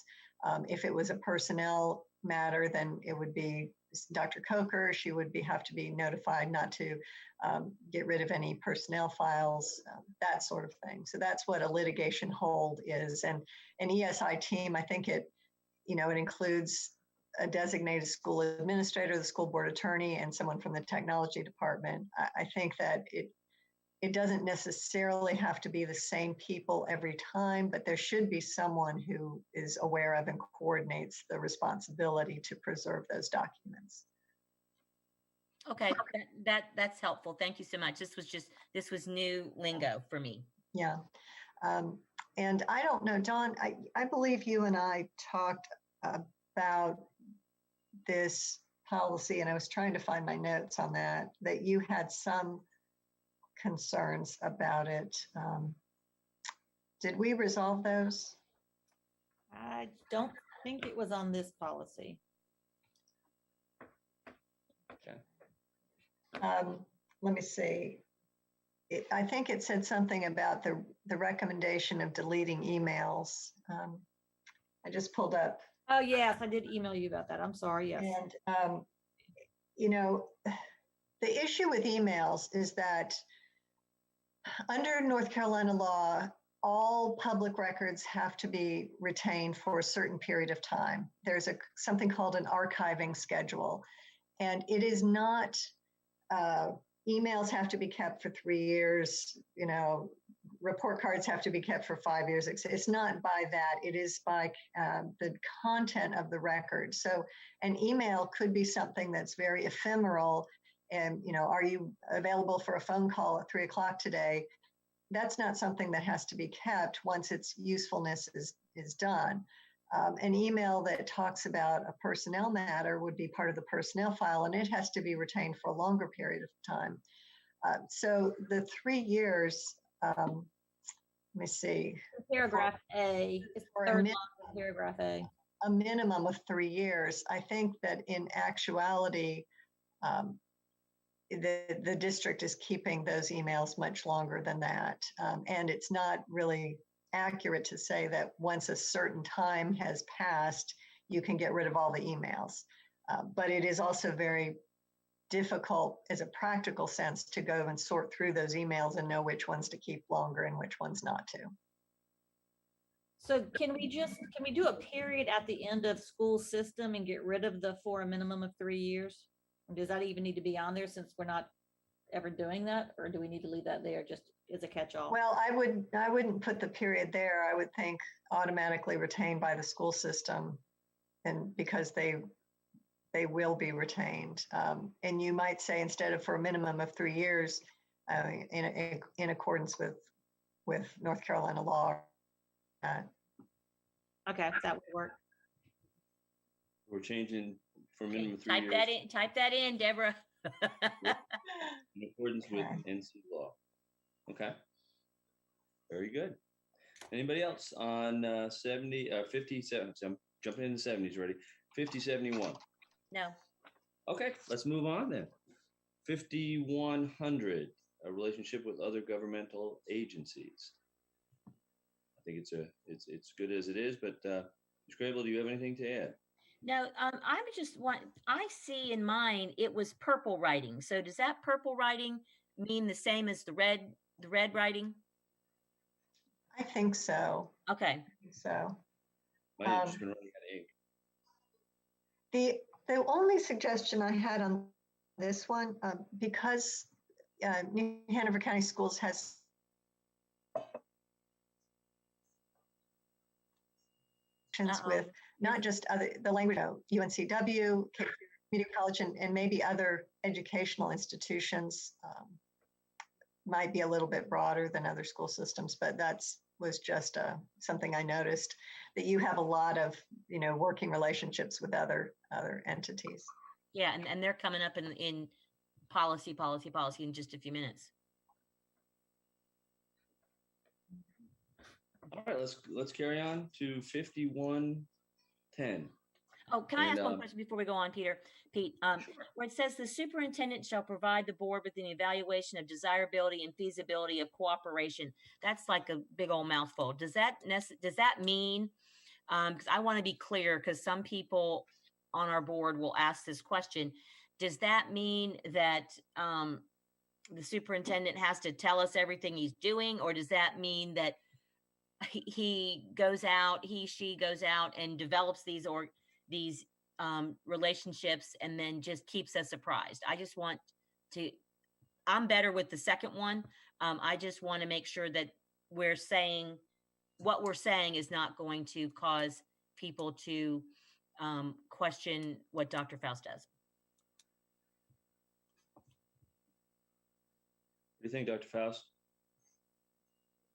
If it was a personnel matter, then it would be Dr. Coker. She would have to be notified not to get rid of any personnel files, that sort of thing. So that's what a litigation hold is. And an ESI team, I think it includes a designated school administrator, the school board attorney, and someone from the technology department. I think that it doesn't necessarily have to be the same people every time, but there should be someone who is aware of and coordinates the responsibility to preserve those documents. Okay, that's helpful. Thank you so much. This was new lingo for me. Yeah. And I don't know, Dawn, I believe you and I talked about this policy, and I was trying to find my notes on that you had some concerns about it. Did we resolve those? I don't think it was on this policy. Okay. Let me see. I think it said something about the recommendation of deleting emails. I just pulled up. Oh, yes, I did email you about that. I'm sorry, yes. And, the issue with emails is that under North Carolina law, all public records have to be retained for a certain period of time. There's something called an archiving schedule, and it is not, emails have to be kept for 3 years, report cards have to be kept for 5 years. It's not by that, it is by the content of the record. So an email could be something that's very ephemeral, and, are you available for a phone call at 3 o'clock today? That's not something that has to be kept once its usefulness is done. An email that talks about a personnel matter would be part of the personnel file, and it has to be retained for a longer period of time. So the 3 years, let me see. Paragraph A, it's the third line of paragraph A. A minimum of 3 years. I think that in actuality, the district is keeping those emails much longer than that. And it's not really accurate to say that once a certain time has passed, you can get rid of all the emails. But it is also very difficult as a practical sense to go and sort through those emails and know which ones to keep longer and which ones not to. So can we do a period at the end of school system and get rid of the for a minimum of 3 years? Does that even need to be on there since we're not ever doing that? Or do we need to leave that there just as a catch-all? Well, I wouldn't put the period there. I would think automatically retained by the school system, and because they will be retained. And you might say instead of for a minimum of 3 years, in accordance with North Carolina law. Okay, that would work. We're changing for minimum of 3 years. Type that in, Deborah. In accordance with NC law. Okay. Very good. Anybody else on 57? So I'm jumping into the 70s already. 5071. No. Okay, let's move on then. 5100, a relationship with other governmental agencies. I think it's good as it is, but Ms. Grable, do you have anything to add? No, I see in mine, it was purple writing. So does that purple writing mean the same as the red writing? I think so. Okay. I think so. Might have just been running out of ink. The only suggestion I had on this one, because New Hanover County Schools has with not just the language, UNCW, Community College, and maybe other educational institutions, might be a little bit broader than other school systems, but was just something I noticed, that you have a lot of, working relationships with other entities. Yeah, and they're coming up in policy in just a few minutes. All right, let's carry on to 5110. Oh, can I And, ask one question before we go on, Peter? Pete, where it says the superintendent shall provide the board with an evaluation of desirability and feasibility of cooperation. That's like a big old mouthful. Does that mean, because I want to be clear, because some people on our board will ask this question, does that mean that the superintendent has to tell us everything he's doing, or does that mean that he she goes out and develops these relationships and then just keeps us apprised? I'm better with the second one. I just want to make sure that what we're saying is not going to cause people to question what Dr. Faust does. What do you think, Dr. Faust?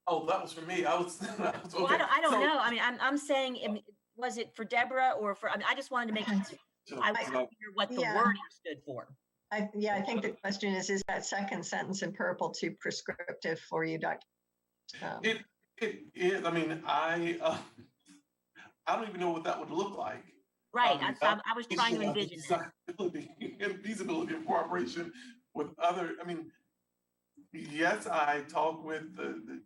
Oh, that was for me. I was okay. Well, I don't know. I mean, I'm saying, was it for Deborah or for? I mean, I just wanted to make sure I was clear what the wording stood for. I think the question is that second sentence in purple too prescriptive for you, Dr.? It is. I mean, I don't even know what that would look like. Right. I was trying to envision that. And feasibility of cooperation with other. I mean, yes, I talk with the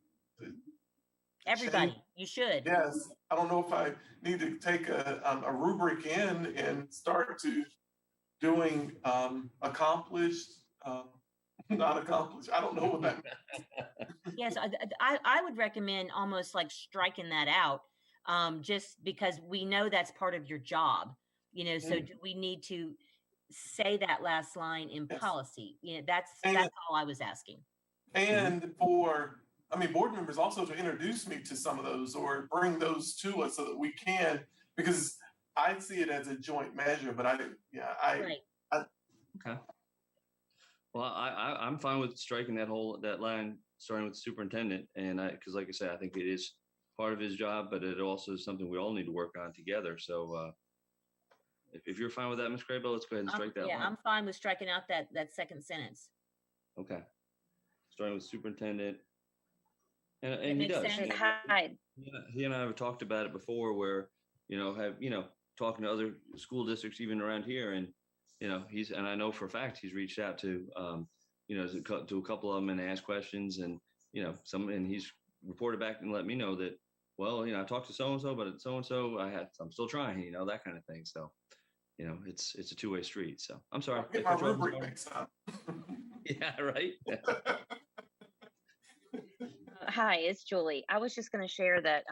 everybody. You should. Yes. I don't know if I need to take a rubric in and start to doing accomplished, not accomplished. I don't know what that means. Yes, I would recommend almost like striking that out, just because we know that's part of your job. So do we need to say that last line in policy? That's all I was asking. And board members also to introduce me to some of those or bring those to us so that we can, because I see it as a joint measure, but right. Okay. Well, I'm fine with striking that line, starting with the superintendent, and because like I said, I think it is part of his job, but it also is something we all need to work on together. So, if you're fine with that, Ms. Crable, let's go ahead and strike that line. I'm fine with striking out that second sentence. Okay. Starting with superintendent, and he does. He and I have talked about it before, where talking to other school districts even around here, and and I know for a fact he's reached out to to a couple of them and asked questions, and and he's reported back and let me know that, well, I talked to so and so, but so and so I'm still trying, that kind of thing. So it's a two-way street. So I'm sorry. Get my rubric mixed up. Yeah, right. Hi, it's Julie. I was just going to share that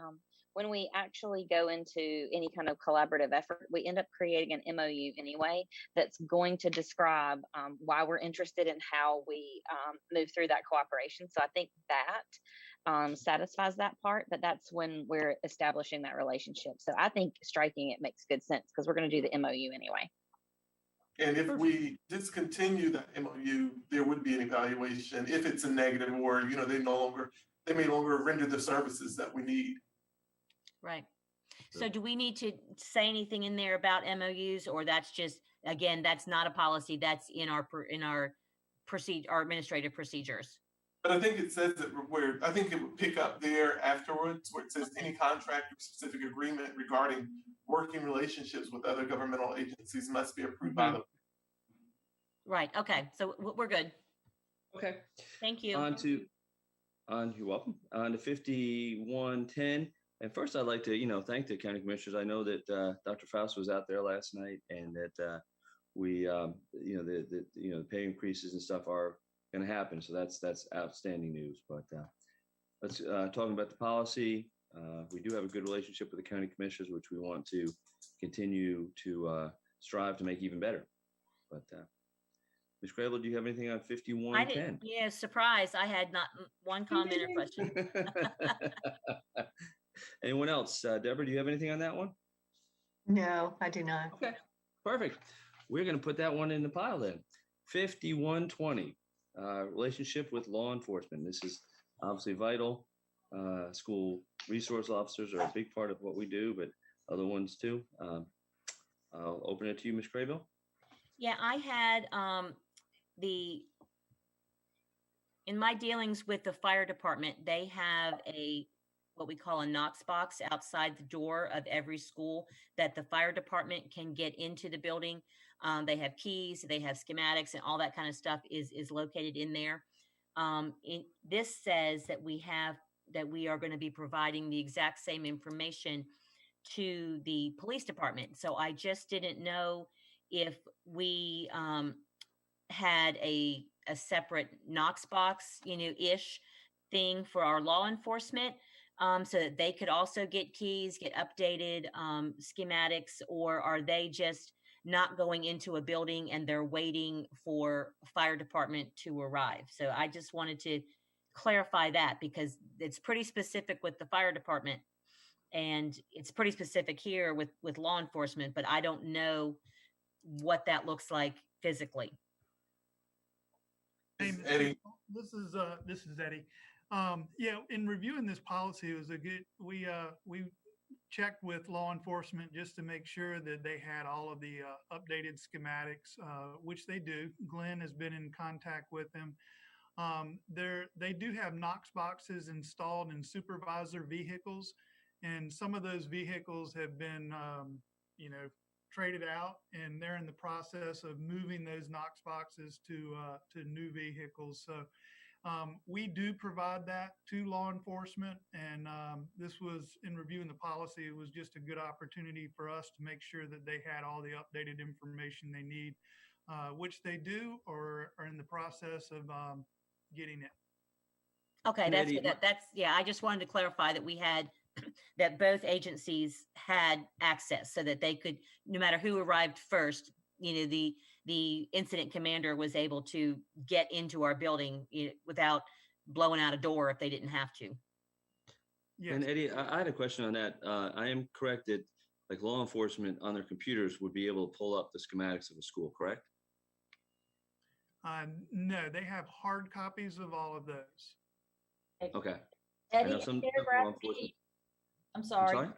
when we actually go into any kind of collaborative effort, we end up creating an MOU anyway that's going to describe why we're interested in how we move through that cooperation. So I think that satisfies that part, but that's when we're establishing that relationship. So I think striking it makes good sense because we're going to do the MOU anyway. And if we discontinue that MOU, there would be an evaluation if it's a negative, or they may no longer render the services that we need. Right. So do we need to say anything in there about MOUs, or that's just, again, that's not a policy, that's in our administrative procedures? But I think it says that I think it would pick up there afterwards, where it says any contract or specific agreement regarding working relationships with other governmental agencies must be approved by the. Right. Okay. So we're good. Okay. Thank you. You're welcome. On to 5110. And first, I'd like to, thank the county commissioners. I know that Dr. Faust was out there last night, and that we, the pay increases and stuff are going to happen. So that's outstanding news. But let's talking about the policy. We do have a good relationship with the county commissioners, which we want to continue to strive to make even better. But Ms. Crable, do you have anything on 5110? Yeah, surprise. I had not one comment or question. Anyone else? Deborah, do you have anything on that one? No, I do not. Okay, perfect. We're going to put that one in the pile then. 5120, relationship with law enforcement. This is obviously vital. School resource officers are a big part of what we do, but other ones too. I'll open it to you, Ms. Crable. Yeah, I had in my dealings with the fire department, they have a what we call a Knox box outside the door of every school that the fire department can get into the building. They have keys, they have schematics, and all that kind of stuff is located in there. This says that we are going to be providing the exact same information to the police department. So I just didn't know if we had a separate Knox box, ish thing for our law enforcement, so that they could also get keys, get updated schematics, or are they just not going into a building and they're waiting for fire department to arrive? So I just wanted to clarify that, because it's pretty specific with the fire department and it's pretty specific here with law enforcement, but I don't know what that looks like physically. Hey, Eddie. This is Eddie. Yeah, in reviewing this policy, it was we checked with law enforcement just to make sure that they had all of the updated schematics, which they do. Glenn has been in contact with them. They do have Knox boxes installed in supervisor vehicles, and some of those vehicles have been, traded out, and they're in the process of moving those Knox boxes to new vehicles. So we do provide that to law enforcement, and this was, in reviewing the policy, it was just a good opportunity for us to make sure that they had all the updated information they need, which they do or are in the process of getting it. Okay, And that's Eddie, that's yeah. I just wanted to clarify that we had that both agencies had access, so that they could, no matter who arrived first, the incident commander was able to get into our building without blowing out a door if they didn't have to. Yes. And Eddie, I had a question on that. I am correct that like law enforcement on their computers would be able to pull up the schematics of a school, correct? No, they have hard copies of all of those. Okay. I Eddie, know in some paragraph law enforcement. B, I'm I'm sorry. sorry?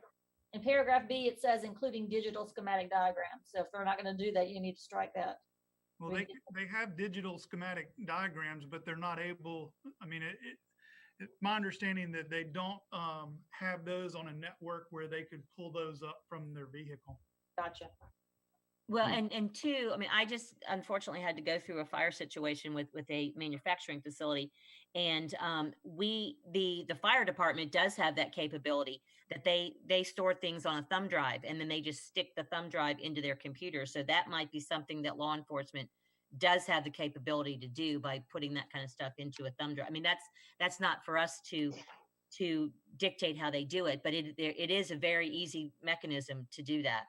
In paragraph B, it says including digital schematic diagrams. So if they're not going to do that, you need to strike that. Well, they have digital schematic diagrams, but they're not able, I mean, my understanding that they don't have those on a network where they could pull those up from their vehicle. Gotcha. Well, and two, I mean, I just unfortunately had to go through a fire situation with a manufacturing facility, and the fire department does have that capability that they store things on a thumb drive, and then they just stick the thumb drive into their computer. So that might be something that law enforcement does have the capability to do by putting that kind of stuff into a thumb drive. I mean, that's not for us to dictate how they do it, but it is a very easy mechanism to do that.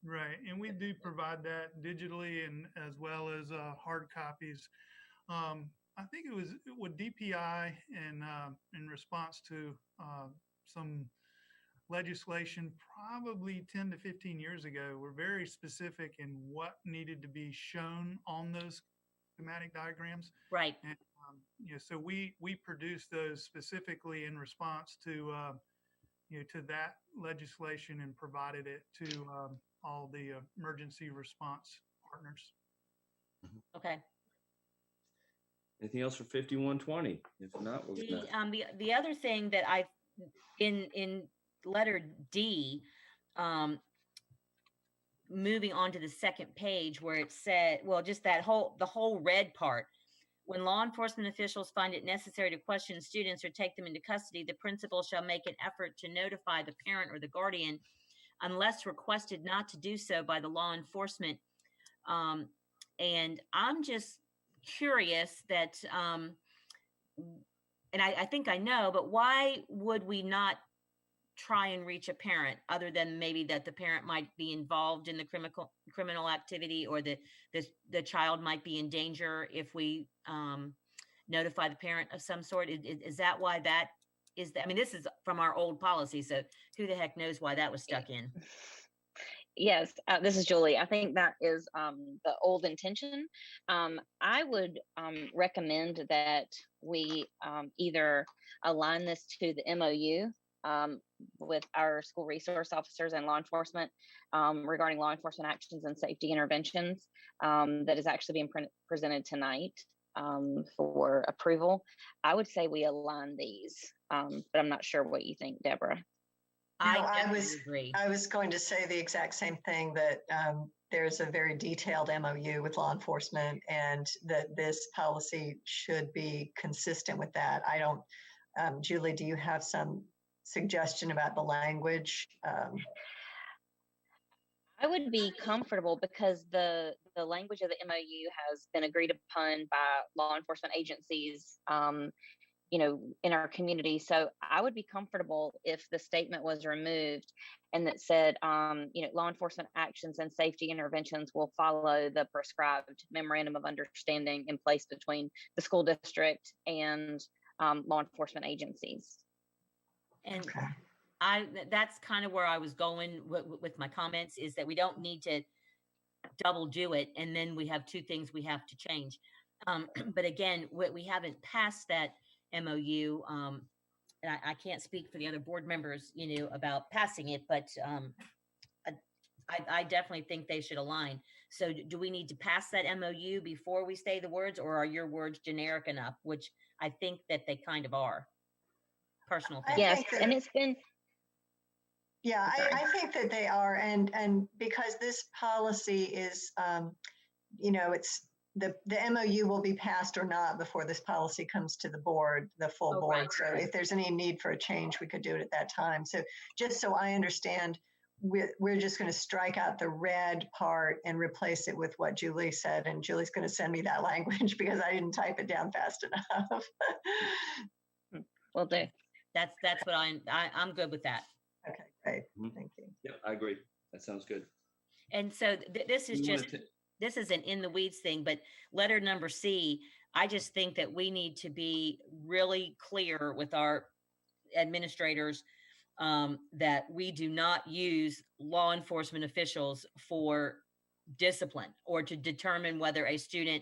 Right, and we do provide that digitally and as well as hard copies. I think it was with DPI and in response to some legislation probably 10 to 15 years ago, were very specific in what needed to be shown on those schematic diagrams. Right. And so we produce those specifically in response to to that legislation and provided it to all the emergency response partners. Okay. Anything else for 5120? If not, we'll get back. The other thing that I in letter D, moving on to the second page where it said, well, just the whole red part. When law enforcement officials find it necessary to question students or take them into custody, the principal shall make an effort to notify the parent or the guardian unless requested not to do so by the law enforcement. And I'm just curious that, and I think I know, but why would we not try and reach a parent other than maybe that the parent might be involved in the criminal activity, or the child might be in danger if we notify the parent of some sort? Is that why that is? I mean, this is from our old policy, so who the heck knows why that was stuck in? Yes, this is Julie. I think that is the old intention. I would recommend that we either align this to the MOU with our school resource officers and law enforcement regarding law enforcement actions and safety interventions that is actually being presented tonight. for approval. I would say we align these, but I'm not sure what you think, Deborah. No, I definitely agree. I was going to say the exact same thing, that there's a very detailed MOU with law enforcement, and that this policy should be consistent with that. I don't, Julie, do you have some suggestion about the language? I would be comfortable because the language of the MOU has been agreed upon by law enforcement agencies, in our community. So I would be comfortable if the statement was removed and that said, law enforcement actions and safety interventions will follow the prescribed memorandum of understanding in place between the school district and law enforcement agencies. And Okay. that's kind of where I was going with my comments, is that we don't need to double do it. And then we have two things we have to change. But again, we haven't passed that MOU. And I can't speak for the other board members, about passing it, but I definitely think they should align. So do we need to pass that MOU before we say the words, or are your words generic enough, which I think that they kind of are? Personal opinion. Yes, and it's been. Yeah, I think that they are, and because this policy is, it's the MOU will be passed or not before this policy comes to the board, the full board. Right, So if there's any need for a change, we could do it at that time. So just so I understand, we're just going to strike out the red part and replace it with what Julie said, and Julie's going to send me that language because I didn't type it down fast enough. Will do. That's what I'm good with that. Okay, great. Mhm. Thank you. Yeah, I agree. That sounds good. And so this is You wanna just, this is an in the weeds thing, but letter number C, I just think that we need to be really clear with our administrators that we do not use law enforcement officials for discipline or to determine whether a student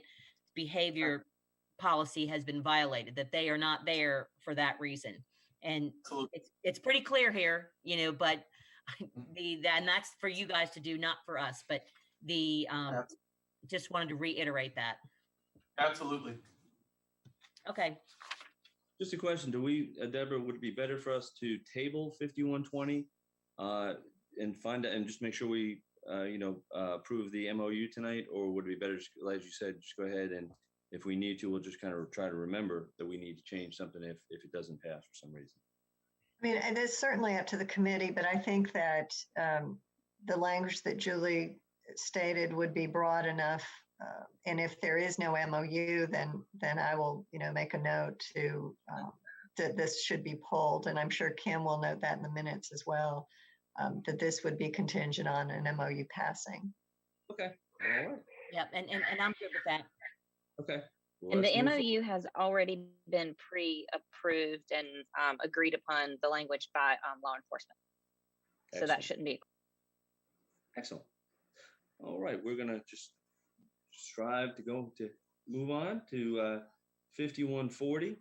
behavior policy has been violated, that they are not there for that reason. And Absolutely. it's pretty clear here, but and that's for you guys to do, not for us, but just wanted to reiterate that. Absolutely. Okay. Just a question, Deborah, would it be better for us to table 5120 and find out and just make sure we, approve the MOU tonight, or would it be better, as you said, just go ahead and if we need to, we'll just kind of try to remember that we need to change something if it doesn't pass for some reason. I mean, and it's certainly up to the committee, but I think that the language that Julie stated would be broad enough. And if there is no MOU, then I will, make a note to that this should be pulled. And I'm sure Kim will note that in the minutes as well, that this would be contingent on an MOU passing. Okay. All right. Yeah, and I'm good with that. Okay. Well, And let's the move MOU has already been pre-approved and agreed upon the language by law enforcement. So Excellent. that shouldn't be. Excellent. All right, we're gonna just strive to move on to 5140,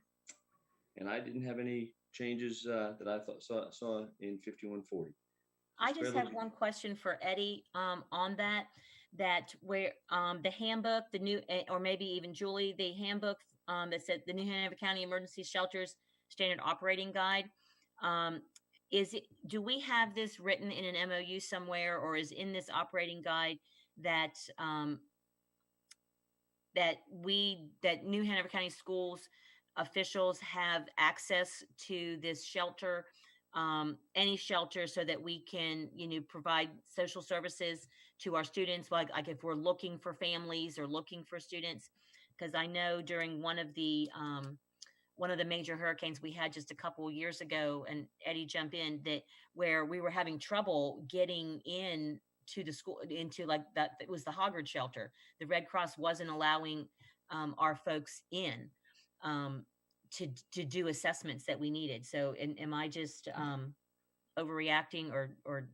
and I didn't have any changes that I saw in 5140. I just have one question for Eddie on that where the handbook, the new, or maybe even Julie, the handbook that said the New Hanover County Emergency Shelters Standard Operating Guide. Do we have this written in an MOU somewhere, or is in this operating guide that that New Hanover County Schools officials have access to this shelter, any shelter, so that we can, provide social services to our students, like if we're looking for families or looking for students? Because I know during one of the major hurricanes we had just a couple of years ago, and Eddie, jump in, that where we were having trouble getting in to the school, into like that, it was the Hoggard shelter. The Red Cross wasn't allowing our folks in to do assessments that we needed. So am I just overreacting, or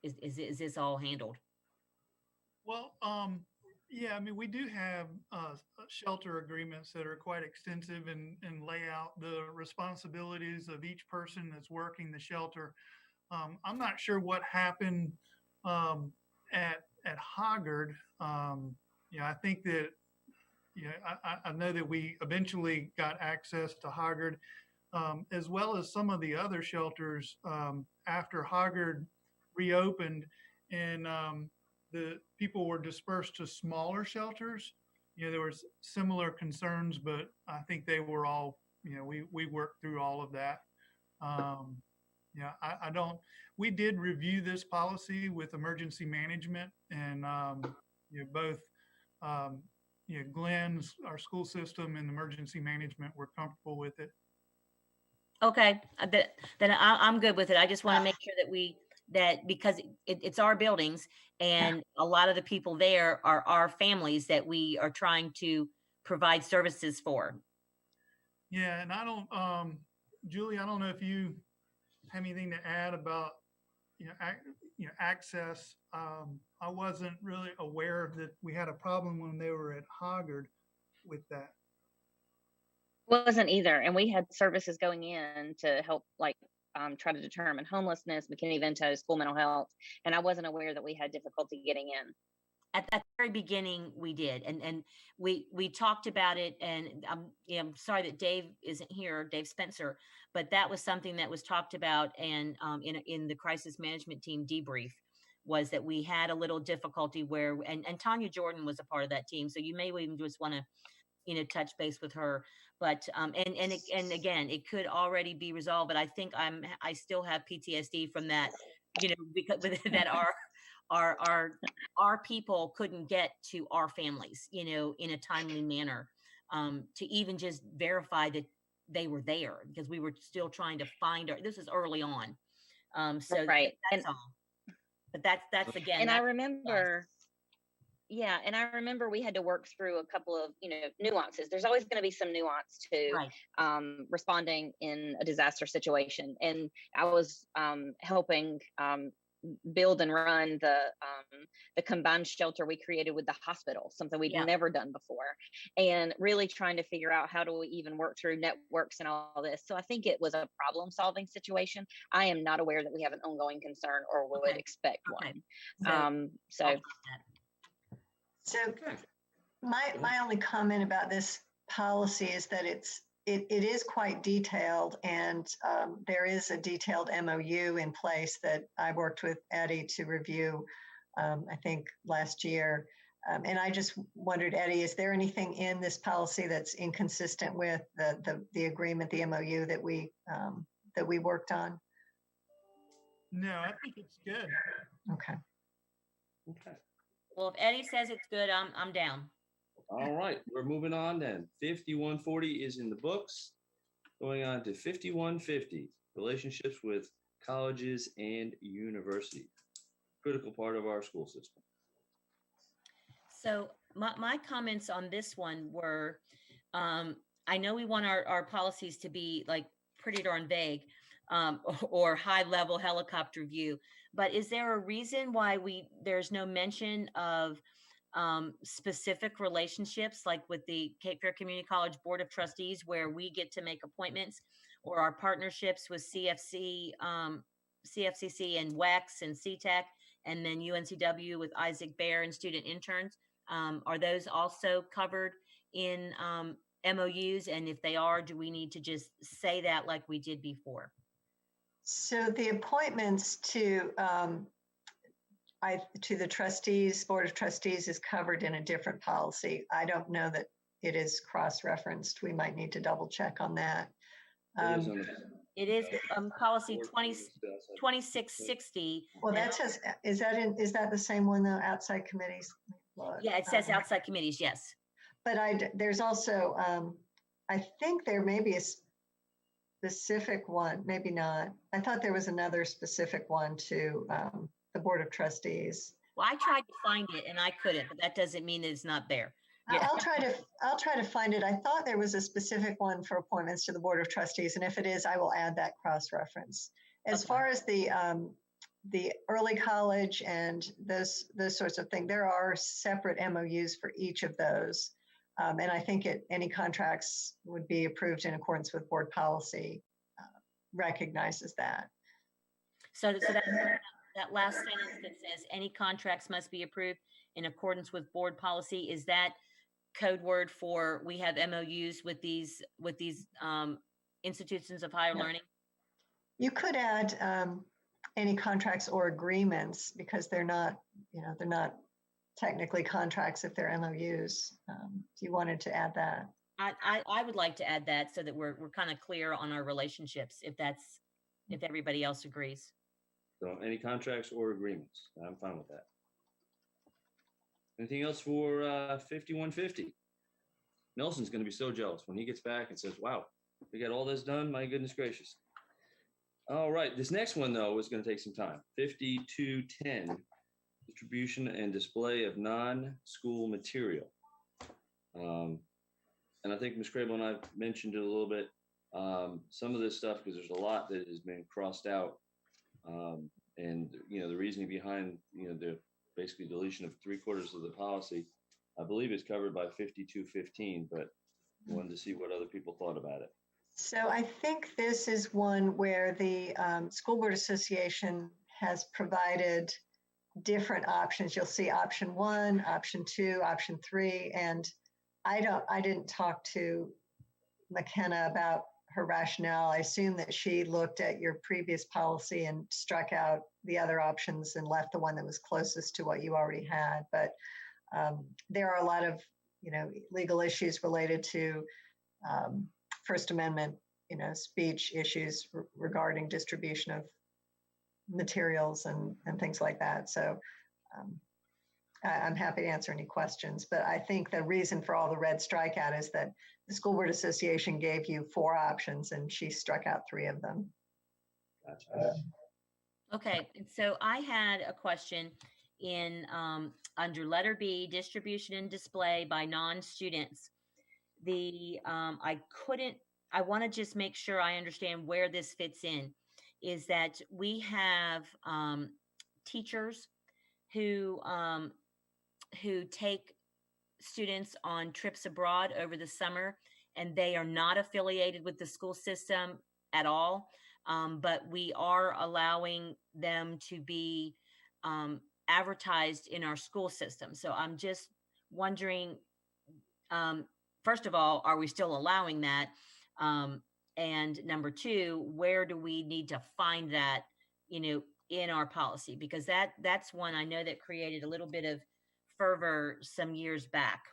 is this all handled? Well, yeah, I mean, we do have shelter agreements that are quite extensive and lay out the responsibilities of each person that's working the shelter. I'm not sure what happened at Hoggard. I think that I know that we eventually got access to Hoggard, as well as some of the other shelters after Hoggard reopened, and the people were dispersed to smaller shelters. There was similar concerns, but I think they were all, we worked through all of that. I don't, we did review this policy with emergency management, and both Glenn's, our school system, and emergency management were comfortable with it. Okay, then I'm good with it. I just want to make sure that because it's our buildings, and a lot of the people there are our families that we are trying to provide services for. Yeah, and I don't, Julie, I don't know if you have anything to add about, access. I wasn't really aware that we had a problem when they were at Hoggard with that. Wasn't either. And we had services going in to help, like, try to determine homelessness, McKinney-Vento, school mental health. And I wasn't aware that we had difficulty getting in. At the very beginning, we did, and we talked about it. And I'm sorry that Dave isn't here, Dave Spencer, but that was something that was talked about, and in the crisis management team debrief, was that we had a little difficulty where, and Tanya Jordan was a part of that team, so you may even just want to touch base with her. But and again, it could already be resolved, but I think I still have PTSD from that, because that our people couldn't get to our families, in a timely manner, to even just verify that they were there, because we were still trying to find this is early on. So right. That's all. But that's again. And I remember, yeah, and I remember we had to work through a couple of, nuances. There's always going to be some nuance to responding in a disaster situation. And I was helping build and run the combined shelter we created with the hospital, something we'd never done before, and really trying to figure out how do we even work through networks and all this. So I think it was a problem solving situation. I am not aware that we have an ongoing concern or would expect one. So my only comment about this policy is that it is quite detailed, and there is a detailed MOU in place that I worked with Eddie to review, I think last year. And I just wondered, Eddie, is there anything in this policy that's inconsistent with the agreement, the MOU that we worked on? No, I think it's good. Okay. Well, if Eddie says it's good, I'm down. All right, we're moving on then. 5140 is in the books. Going on to 5150, relationships with colleges and universities. Critical part of our school system. So my comments on this one were, I know we want our policies to be like pretty darn vague, or high level helicopter view, but is there a reason why there's no mention of specific relationships, like with the Cape Fear Community College Board of Trustees, where we get to make appointments, or our partnerships with CFCC and WEX and CTEC, and then UNCW with Isaac Bear and student interns? Are those also covered in MOUs? And if they are, do we need to just say that like we did before? So the appointments to the trustees, Board of Trustees, is covered in a different policy. I don't know that it is cross-referenced. We might need to double check on that. It is policy 2660. Well, that says, is that the same one though? Outside committees? Yeah, it says outside committees, yes. But there's also, I think there may be a specific one, maybe not. I thought there was another specific one to the Board of Trustees. Well, I tried to find it and I couldn't, but that doesn't mean that it's not there. Yeah. I'll try to find it. I thought there was a specific one for appointments to the Board of Trustees, and if it is, I will add that cross-reference. As far as the early college and those sorts of things, there are separate MOUs for each of those, and I think any contracts would be approved in accordance with board policy recognizes that. So that last sentence that says any contracts must be approved in accordance with board policy, is that code word for we have MOUs with these institutions of higher Yeah. learning? You could add any contracts or agreements because they're not technically contracts if they're MOUs. If you wanted to add that. I would like to add that so that we're kind of clear on our relationships, if everybody else agrees. So any contracts or agreements, I'm fine with that. Anything else for 5150? Nelson's going to be so jealous when he gets back and says, wow, we got all this done. My goodness gracious. All right. This next one, though, is going to take some time. 5210, distribution and display of non-school material. And I think Ms. Crable and I mentioned it a little bit. Some of this stuff, because there's a lot that has been crossed out. And, the reasoning behind, the basically deletion of 3/4 of the policy, I believe is covered by 5215, but I wanted to see what other people thought about it. So I think this is one where the School Board Association has provided different options. You'll see option 1, option 2, option 3, and I didn't talk to McKenna about her rationale. I assume that she looked at your previous policy and struck out the other options and left the one that was closest to what you already had. But there are a lot of, legal issues related to First Amendment, speech issues regarding distribution of materials and things like that. So I'm happy to answer any questions, but I think the reason for all the red strikeout is that the School Board Association gave you 4 options and she struck out 3 of them. Gotcha. Okay, and so I had a question in under letter B, distribution and display by non-students. I want to just make sure I understand where this fits in, is that we have teachers who take students on trips abroad over the summer, and they are not affiliated with the school system at all. But we are allowing them to be advertised in our school system. So I'm just wondering, first of all, are we still allowing that? And number 2, where do we need to find that, in our policy? Because that's one I know that created a little bit of fervor some years back.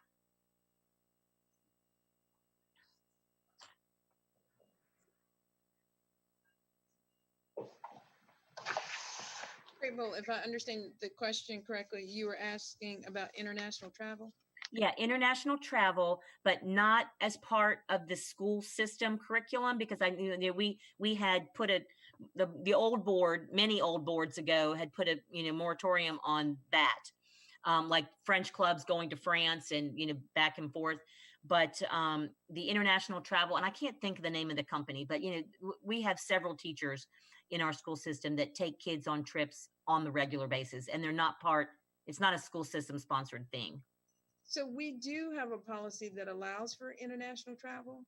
Great, well, if I understand the question correctly, you were asking about international travel? Yeah, international travel, but not as part of the school system curriculum, because I knew that we had put the old board, many old boards ago, had put a moratorium on that, like French clubs going to France and back and forth. But the international travel, and I can't think of the name of the company, but we have several teachers in our school system that take kids on trips on the regular basis, and they're not part. It's not a school system sponsored thing. So we do have a policy that allows for international travel.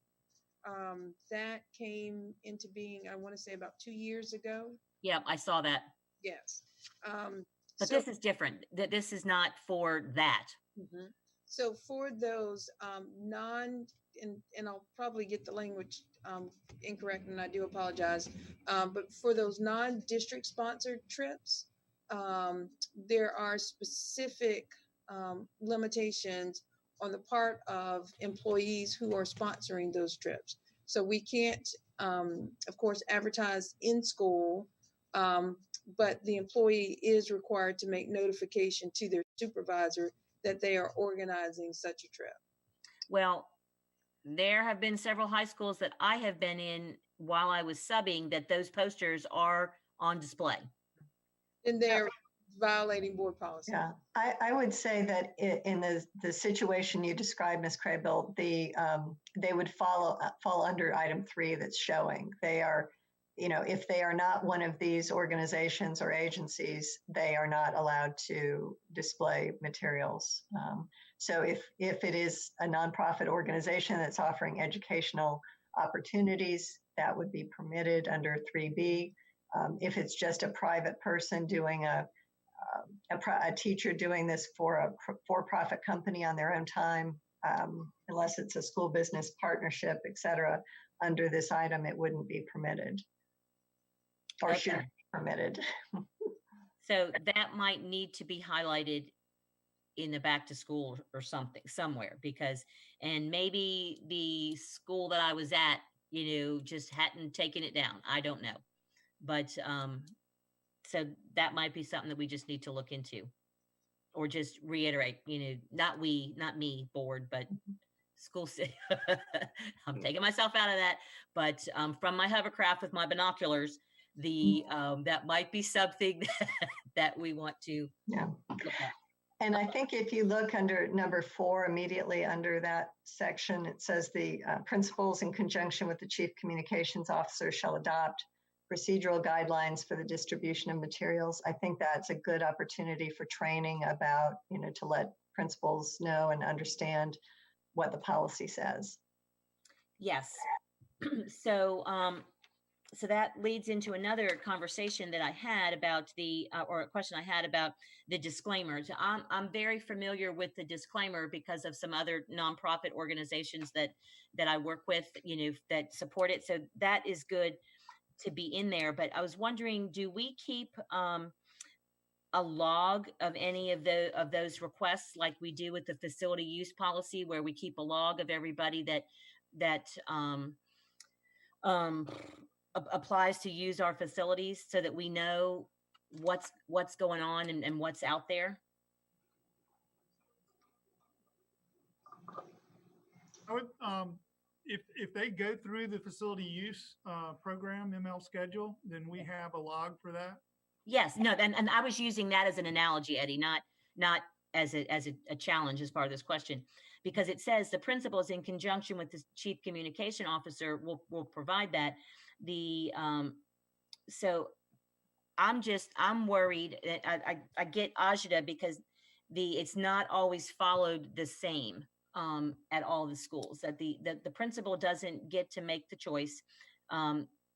That came into being, I want to say, about 2 years ago. Yeah, I saw that. Yes. But this is different. That this is not for that. Mm-hmm. So for those and I'll probably get the language incorrect, and I do apologize. But for those non-district sponsored trips, there are specific limitations on the part of employees who are sponsoring those trips. So we can't, of course, advertise in school, but the employee is required to make notification to their supervisor that they are organizing such a trip. Well, there have been several high schools that I have been in while I was subbing that those posters are on display. And they're violating board policy. Yeah, I would say that in the situation you described, Ms. Crable, they would fall under item 3 that's showing. They are, if they are not one of these organizations or agencies, they are not allowed to display materials. So if it is a nonprofit organization that's offering educational opportunities, that would be permitted under 3B. If it's just a private person doing a teacher doing this for a for-profit company on their own time, unless it's a school business partnership, et cetera, under this item, it wouldn't be permitted or Okay. shouldn't be permitted. So that might need to be highlighted in the back to school or something somewhere, because, and maybe the school that I was at, just hadn't taken it down. I don't know. But, so that might be something that we just need to look into, or just reiterate, not me, board, but school. I'm taking myself out of that, but, from my hovercraft with my binoculars, that might be something that we want to look at. And I think if you look under number 4, immediately under that section, it says the principals in conjunction with the chief communications officer shall adopt procedural guidelines for the distribution of materials. I think that's a good opportunity for training about, to let principals know and understand what the policy says. Yes. So, so that leads into another conversation that I had about or a question I had about the disclaimers. I'm very familiar with the disclaimer because of some other nonprofit organizations that I work with, that support it. So that is good to be in there. But I was wondering, do we keep a log of any of those requests, like we do with the facility use policy, where we keep a log of everybody that applies to use our facilities, so that we know what's going on and what's out there? I would, if they go through the facility use program ML schedule, then we have a log for that. Yes, no, and I was using that as an analogy, Eddie, not as a challenge as part of this question, because it says the principals in conjunction with the chief communication officer will provide that. So I'm worried. I get agita because it's not always followed the same at all the schools, that the principal doesn't get to make the choice.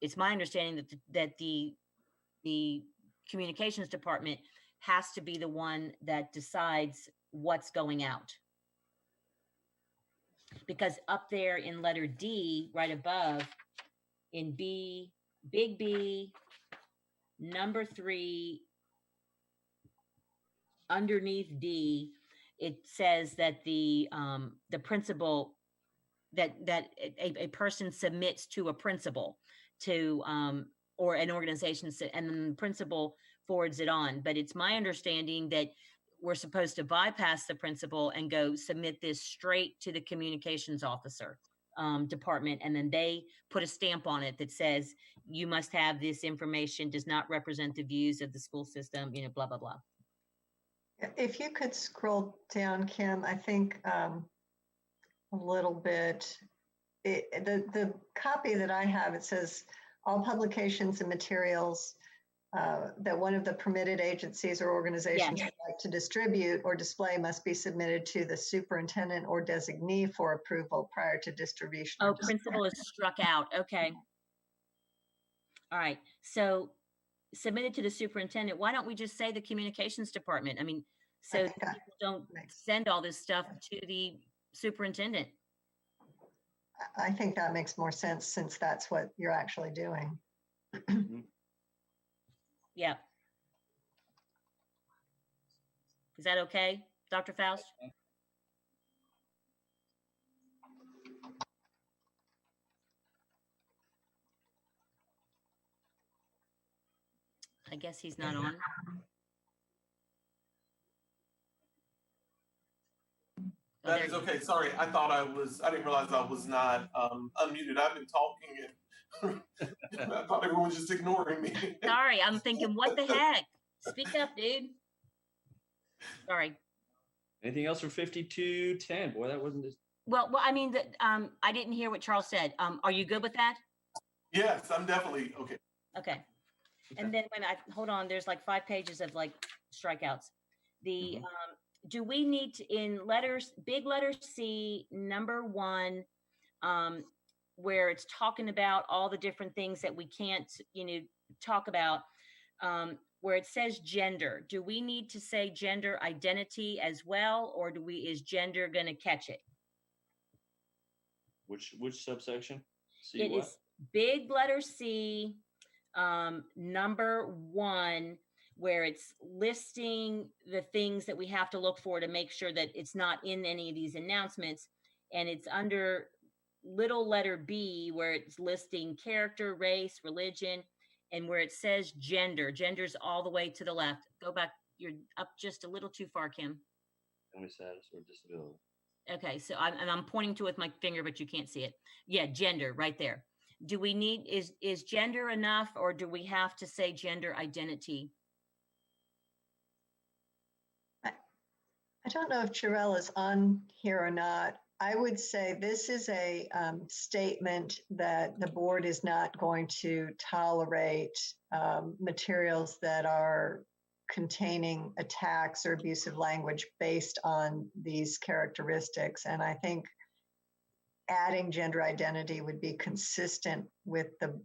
It's my understanding that the communications department has to be the one that decides what's going out. Because up there in letter D, right above, in B, big B, number 3, underneath D, it says that the principal, that a person submits to a principal to or an organization, and then the principal forwards it on. But it's my understanding that we're supposed to bypass the principal and go submit this straight to the communications officer department, and then they put a stamp on it that says you must have this information, does not represent the views of the school system, blah blah blah. If you could scroll down, Kim, I think a little bit. The copy that I have, it says all publications and materials that one of the permitted agencies or organizations would like to distribute or display must be submitted to the superintendent or designee for approval prior to distribution. Oh, principal is struck out. Okay. All right. So submitted to the superintendent. Why don't we just say the communications department? I mean, so people don't send all this stuff to the superintendent. I think that makes more sense, since that's what you're actually doing. Yeah. Is that okay, Dr. Faust? I guess he's not on. That is okay. Sorry, I didn't realize I was not unmuted. I've been talking and I thought everyone was just ignoring me. Sorry, I'm thinking, what the heck? Speak up, dude. Sorry. Anything else for 5210? Boy, that wasn't just. Well, I mean, I didn't hear what Charles said. Are you good with that? Yes, I'm definitely okay. Okay. And then hold on, there's like 5 pages of like strikeouts. Do we need to, in big letter C, number 1, where it's talking about all the different things that we can't, talk about, where it says gender, do we need to say gender identity as well? Or is gender going to catch it? Which subsection? See It what? is big letter C, number 1, where it's listing the things that we have to look for to make sure that it's not in any of these announcements. And it's under little letter B, where it's listing character, race, religion, and where it says gender. Gender's all the way to the left. Go back. You're up just a little too far, Kim. Family status or disability. Okay, so I'm pointing to it with my finger, but you can't see it. Yeah, gender right there. Do we need, is gender enough, or do we have to say gender identity? I don't know if Jarell is on here or not. I would say this is a statement that the board is not going to tolerate materials that are containing attacks or abusive language based on these characteristics. And I think adding gender identity would be consistent with the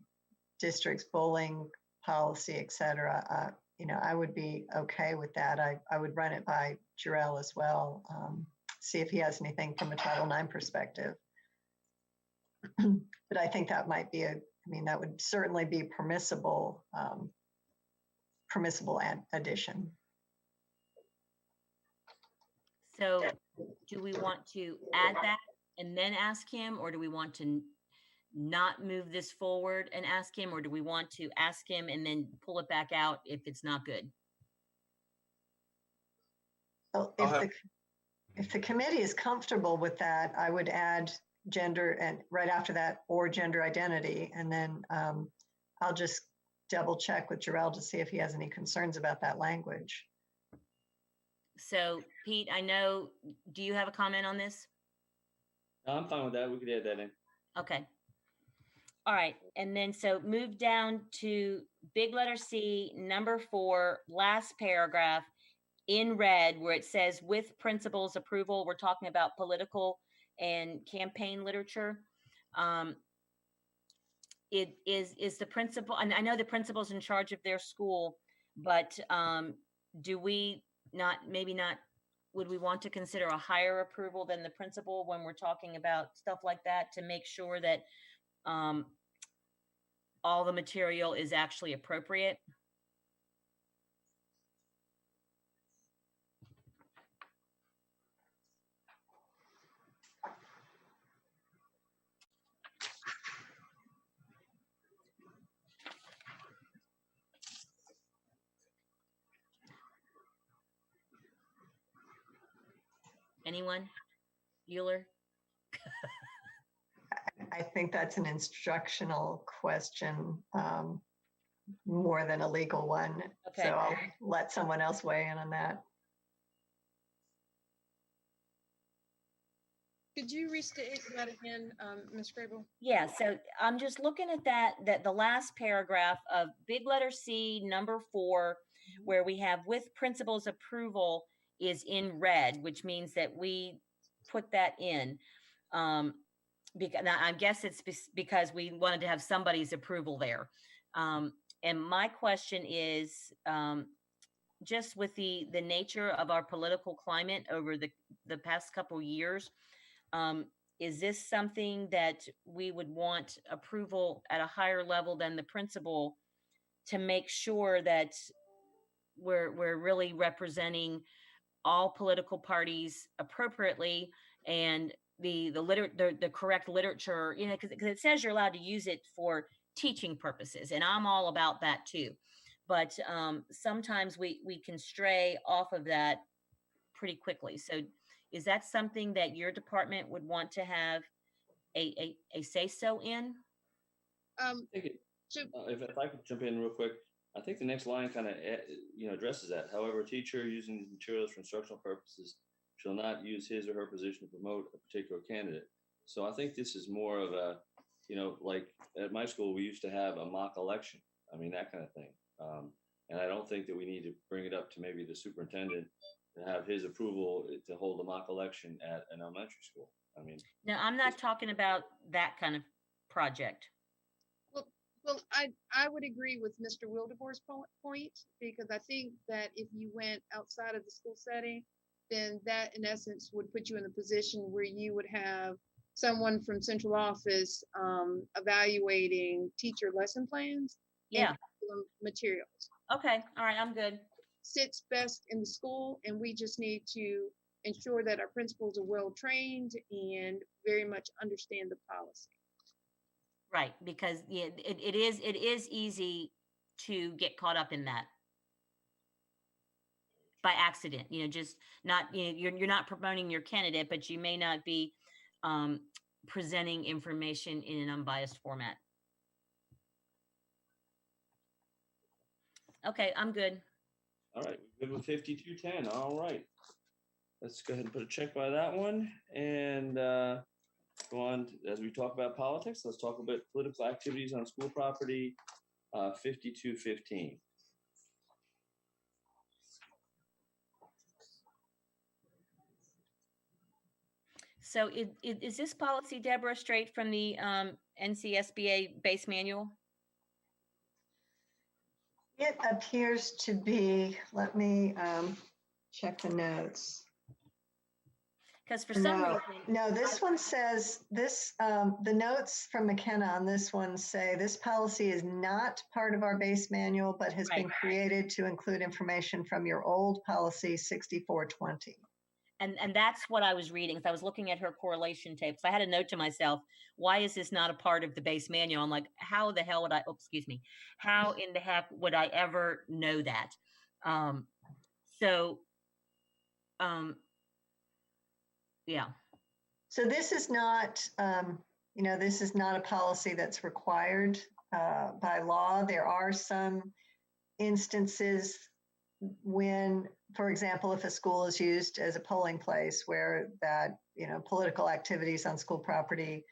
district's bullying policy, et cetera. I would be okay with that. I would run it by Jarell as well, see if he has anything from a Title IX perspective. But I think that might be that would certainly be permissible addition. So do we want to add that and then ask him, or do we want to not move this forward and ask him, or do we want to ask him and then pull it back out if it's not good? Well, if the committee is comfortable with that, I would add gender and right after that, or gender identity. And then I'll just double check with Jarell to see if he has any concerns about that language. So Pete, do you have a comment on this? No, I'm fine with that. We could add that in. Okay. All right. And then so move down to big letter C, number 4, last paragraph in red, where it says with principal's approval. We're talking about political and campaign literature. It is the principal, and I know the principal's in charge of their school, but do we maybe not, would we want to consider a higher approval than the principal when we're talking about stuff like that, to make sure that all the material is actually appropriate? Anyone? Bueller? I think that's an instructional question more than a legal one. Okay. So I'll let someone else weigh in on that. Could you restate that again, Ms. Grable? Yeah, so I'm just looking at that the last paragraph of big letter C, number 4, where we have with principal's approval is in red, which means that we put that in. Because I guess it's because we wanted to have somebody's approval there. And my question is, just with the nature of our political climate over the past couple years, is this something that we would want approval at a higher level than the principal to make sure that we're really representing all political parties appropriately, and the correct literature, because it says you're allowed to use it for teaching purposes, and I'm all about that too. But sometimes we can stray off of that pretty quickly. So is that something that your department would want to have a say-so in? If I could jump in real quick, I think the next line kind of addresses that. However, a teacher using these materials for instructional purposes shall not use his or her position to promote a particular candidate. So I think this is more of a, like at my school, we used to have a mock election. I mean, that kind of thing. And I don't think that we need to bring it up to maybe the superintendent to have his approval to hold a mock election at an elementary school. I mean, no, I'm not talking about that kind of project. Well, I would agree with Mr. Wildebor's point, because I think that if you went outside of the school setting, then that in essence would put you in a position where you would have someone from central office evaluating teacher lesson plans and Yeah. curriculum materials. Okay. All right. I'm good. Sits best in the school, and we just need to ensure that our principals are well trained and very much understand the policy. Right. Because yeah, it is easy to get caught up in that by accident, just not, you're not promoting your candidate, but you may not be presenting information in an unbiased format. Okay, I'm good. All right, good with 5210. All right. Let's go ahead and put a check by that one. And go on, as we talk about politics, let's talk about political activities on school property, 5215. So is this policy, Deborah, straight from the NCSBA base manual? It appears to be, let me check the notes. Because for some reason. No, this one says the notes from McKenna on this one say this policy is not part of our base manual, but has been created to include information from your old policy 6420. And that's what I was reading. So I was looking at her correlation tapes. I had a note to myself, why is this not a part of the base manual? I'm like, how the hell would I, how in the heck would I ever know that? Yeah. So this is not, this is not a policy that's required by law. There are some instances when, for example, if a school is used as a polling place where that, political activities on school property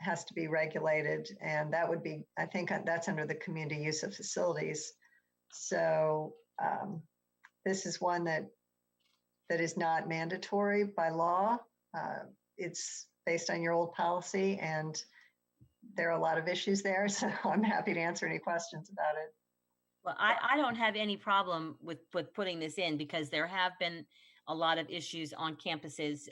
has to be regulated. And that would be, I think that's under the community use of facilities. So this is one that is not mandatory by law. It's based on your old policy, and there are a lot of issues there. So I'm happy to answer any questions about it. Well, I don't have any problem with putting this in, because there have been a lot of issues on campuses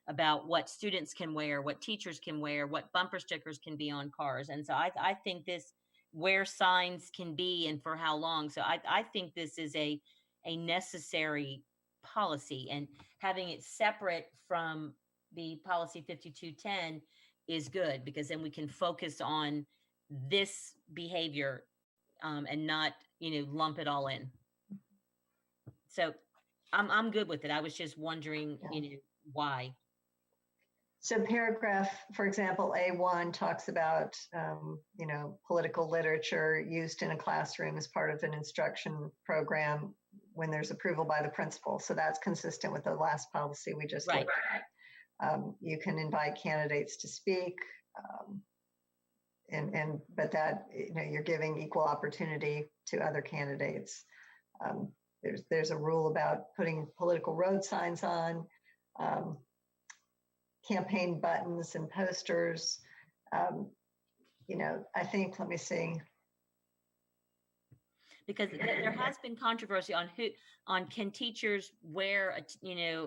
about what students can wear, what teachers can wear, what bumper stickers can be on cars. And so I think this, where signs can be and for how long. So I think this is a necessary policy, and having it separate from the policy 5210 is good, because then we can focus on this behavior and not, lump it all in. So I'm good with it. I was just wondering, why. So paragraph, for example, A1 talks about, political literature used in a classroom as part of an instruction program when there's approval by the principal. So that's consistent with the last policy we just looked at. You can invite candidates to speak, but that, you're giving equal opportunity to other candidates. There's a rule about putting political road signs on, campaign buttons and posters. I think, let me see. Because there has been controversy on can teachers wear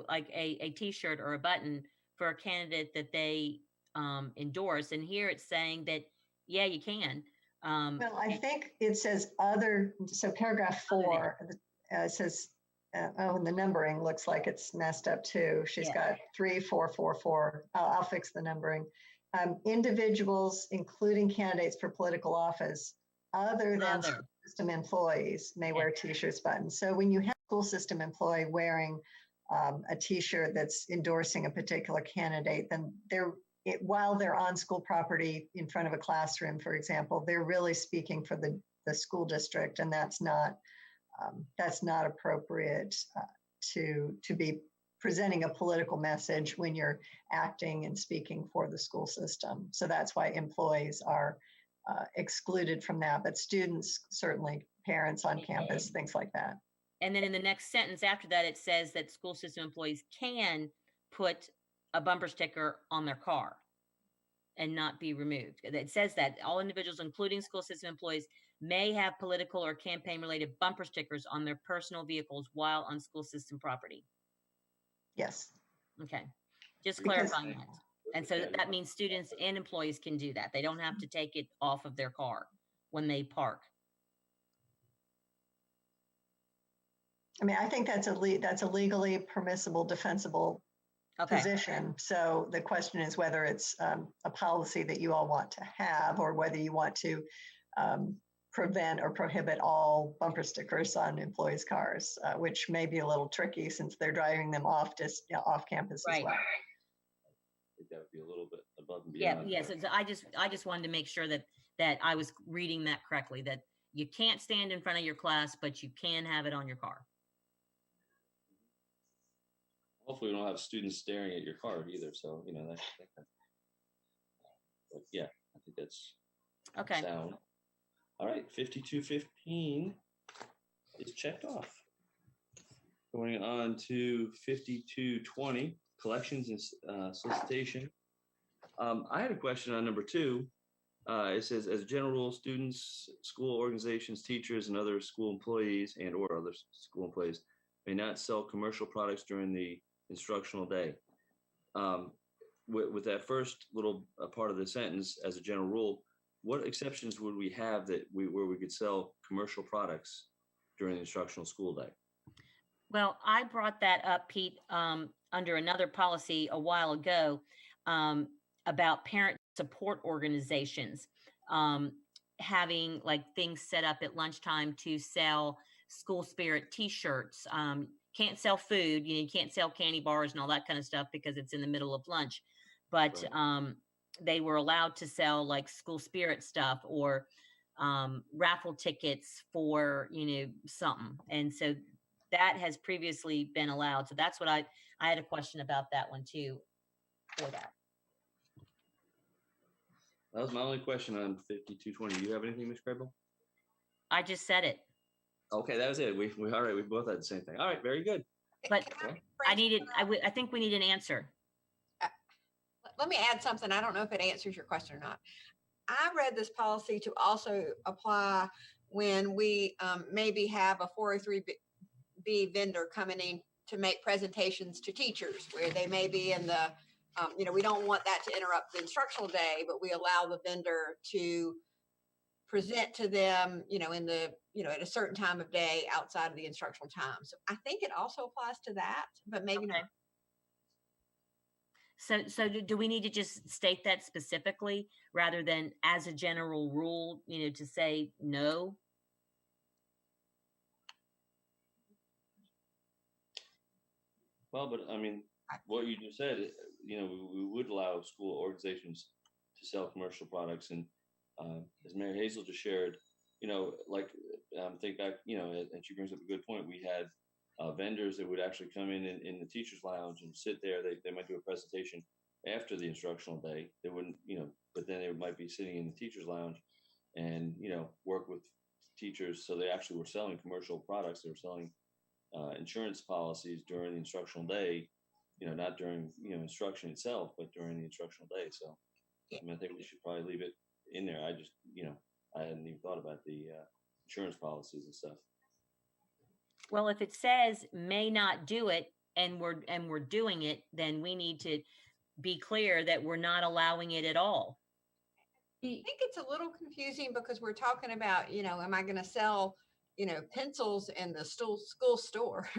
like a t-shirt or a button for a candidate that they endorse. And here it's saying that, yeah, you can. Well, I think it says other, so paragraph 4 says, and the numbering looks like it's messed up too. She's got 3, 4, 4, 4. I'll fix the numbering. Individuals, including candidates for political office, other than school system employees, may wear t-shirts, buttons. So when you have a school system employee wearing a t-shirt that's endorsing a particular candidate, then while they're on school property in front of a classroom, for example, they're really speaking for the school district, and that's not appropriate to be presenting a political message when you're acting and speaking for the school system. So that's why employees are excluded from that, but students, certainly parents on campus, things like that. And then in the next sentence after that, it says that school system employees can put a bumper sticker on their car and not be removed. It says that all individuals, including school system employees, may have political or campaign related bumper stickers on their personal vehicles while on school system property. Yes. Okay. Just clarifying that. And so that means students and employees can do that. They don't have to take it off of their car when they park. I mean, I think that's a legally permissible, defensible Okay. position. So the question is whether it's a policy that you all want to have, or whether you want to prevent or prohibit all bumper stickers on employees' cars, which may be a little tricky since they're driving them off off campus as Right. well. I think that would be a little bit above and beyond. Yeah. So I just wanted to make sure that I was reading that correctly, that you can't stand in front of your class, but you can have it on your car. Hopefully we don't have students staring at your car either. So, but yeah, I think that's Okay. sound. All right, 5215 is checked off. Going on to 5220, collections and solicitation. I had a question on number 2. It says, as a general rule, students, school organizations, teachers, and other school employees or other school employees may not sell commercial products during the instructional day. With that first little part of the sentence, as a general rule, what exceptions would we have where we could sell commercial products during the instructional school day? Well, I brought that up, Pete, under another policy a while ago, about parent support organizations having like things set up at lunchtime to sell school spirit T-shirts. Can't sell food, you can't sell candy bars and all that kind of stuff because it's in the middle of lunch. But Right. They were allowed to sell like school spirit stuff or raffle tickets for, something. And so that has previously been allowed. So that's what I had a question about that one too for that. That was my only question on 5220. Do you have anything, Ms. Crable? I just said it. Okay, that was it. We all right. We both had the same thing. All right, very good. But Okay. I think we need an answer. Let me add something. I don't know if it answers your question or not. I read this policy to also apply when we maybe have a 403B vendor coming in to make presentations to teachers where they may be in the, we don't want that to interrupt the instructional day, but we allow the vendor to present to them, in the, at a certain time of day outside of the instructional time. So I think it also applies to that, but maybe not. So do we need to just state that specifically rather than as a general rule, to say no? Well, but I mean, what you just said, we would allow school organizations to sell commercial products. And as Mary Hazel just shared, think back, and she brings up a good point. We had vendors that would actually come in the teacher's lounge and sit there. They might do a presentation after the instructional day. They wouldn't, but then they might be sitting in the teacher's lounge and, work with teachers. So they actually were selling commercial products. They were selling insurance policies during the instructional day, not during, instruction itself, but during the instructional day. So I think we should probably leave it in there. I just, I hadn't even thought about the insurance policies and stuff. Well, if it says may not do it and we're doing it, then we need to be clear that we're not allowing it at all. I think it's a little confusing because we're talking about, am I going to sell, pencils in the school store,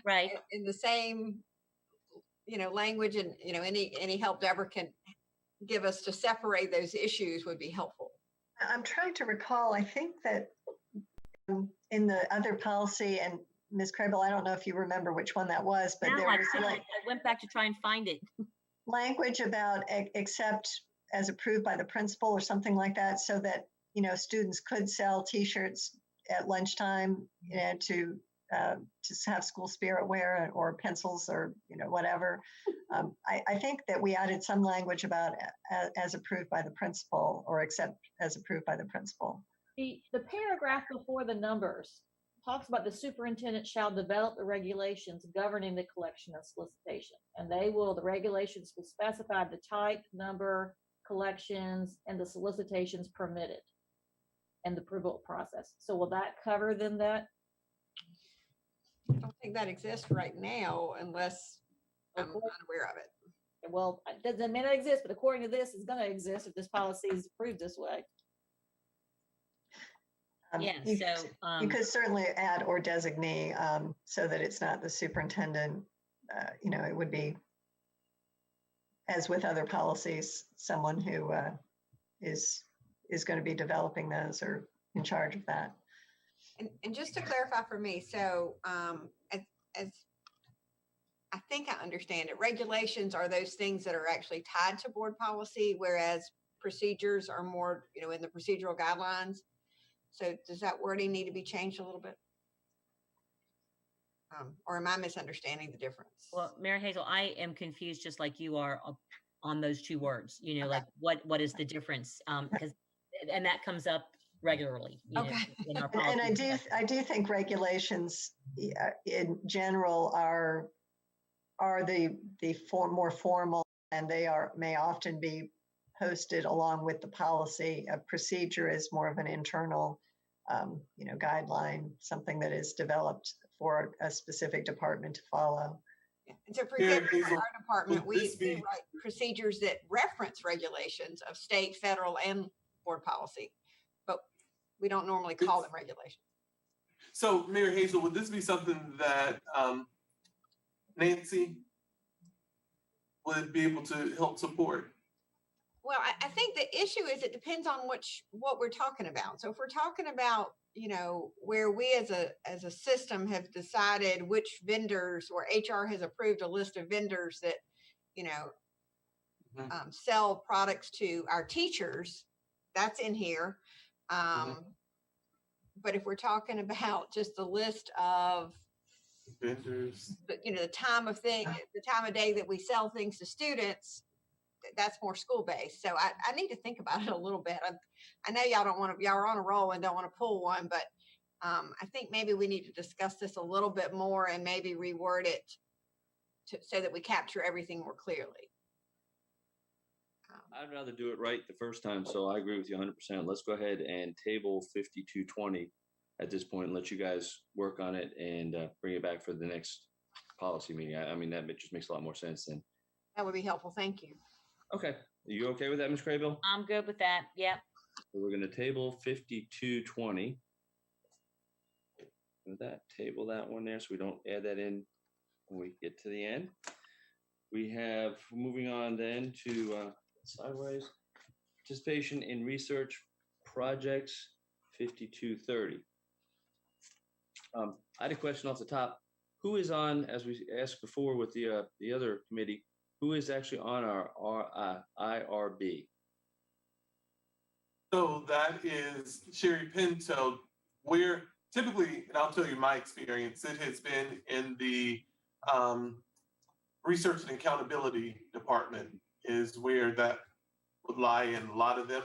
right? In the same, language, and any help Deborah can give us to separate those issues would be helpful. I'm trying to recall. I think that in the other policy, and Ms. Crable, I don't know if you remember which one that was, but No, there was I went back to try and find it. Language about except as approved by the principal or something like that, so that students could sell T-shirts at lunchtime, to have school spirit wear or pencils or whatever. I think that we added some language about as approved by the principal or except as approved by the principal. The paragraph before the numbers talks about the superintendent shall develop the regulations governing the collection and solicitation. And the regulations will specify the type, number, collections, and the solicitations permitted and the approval process. So will that cover then that? I don't think that exists right now unless I'm unaware of it. well, it may not exist, but according to this, it's going to exist if this policy is approved this way. Yeah, You so, you could certainly add or designee so that it's not the superintendent. It would be, as with other policies, someone who is going to be developing those or in charge of that. And just to clarify for me, so as I think I understand it, regulations are those things that are actually tied to board policy, whereas procedures are more, in the procedural guidelines. So does that wording need to be changed a little bit? Or am I misunderstanding the difference? well, Mary Hazel, I am confused just like you are on those two words, Okay. like what is the difference? Because, and that comes up regularly, Okay. in our And policy. I do think regulations in general are the more formal, and they may often be posted along with the policy. A procedure is more of an internal, guideline, something that is developed for a specific department to follow. And so for Here, example, in Hazel, our department, would we this be- write procedures that reference regulations of state, federal, and board policy, but we don't normally call them regulations. So, Mary Hazel, would this be something that Nancy would be able to help support? Well, I think the issue is it depends on what we're talking about. So if we're talking about, where we as a system have decided which vendors, or HR has approved a list of vendors that, sell products to our teachers, that's in here. But if we're talking about just the list of Vendors. the time of day that we sell things to students, that's more school-based. So I need to think about it a little bit. I know y'all are on a roll and don't want to pull one, but I think maybe we need to discuss this a little bit more and maybe reword it so that we capture everything more clearly. I'd rather do it right the first time, so I agree with you 100%. Let's go ahead and table 5220 at this point and let you guys work on it and bring it back for the next policy meeting. I mean, that just makes a lot more sense then. That would be helpful. Thank you. Okay, are you okay with that, Ms. Craybill? I'm good with that. Yep. So we're going to table 5220. With that, table that one there so we don't add that in when we get to the end. We have, moving on then to sideways, participation in research projects, 5230. I had a question off the top. Who is on, as we asked before with the other committee, who is actually on our IRB? So that is Sherry Pinto. Where typically, and I'll tell you my experience, it has been in the research and accountability department is where that would lie in a lot of them.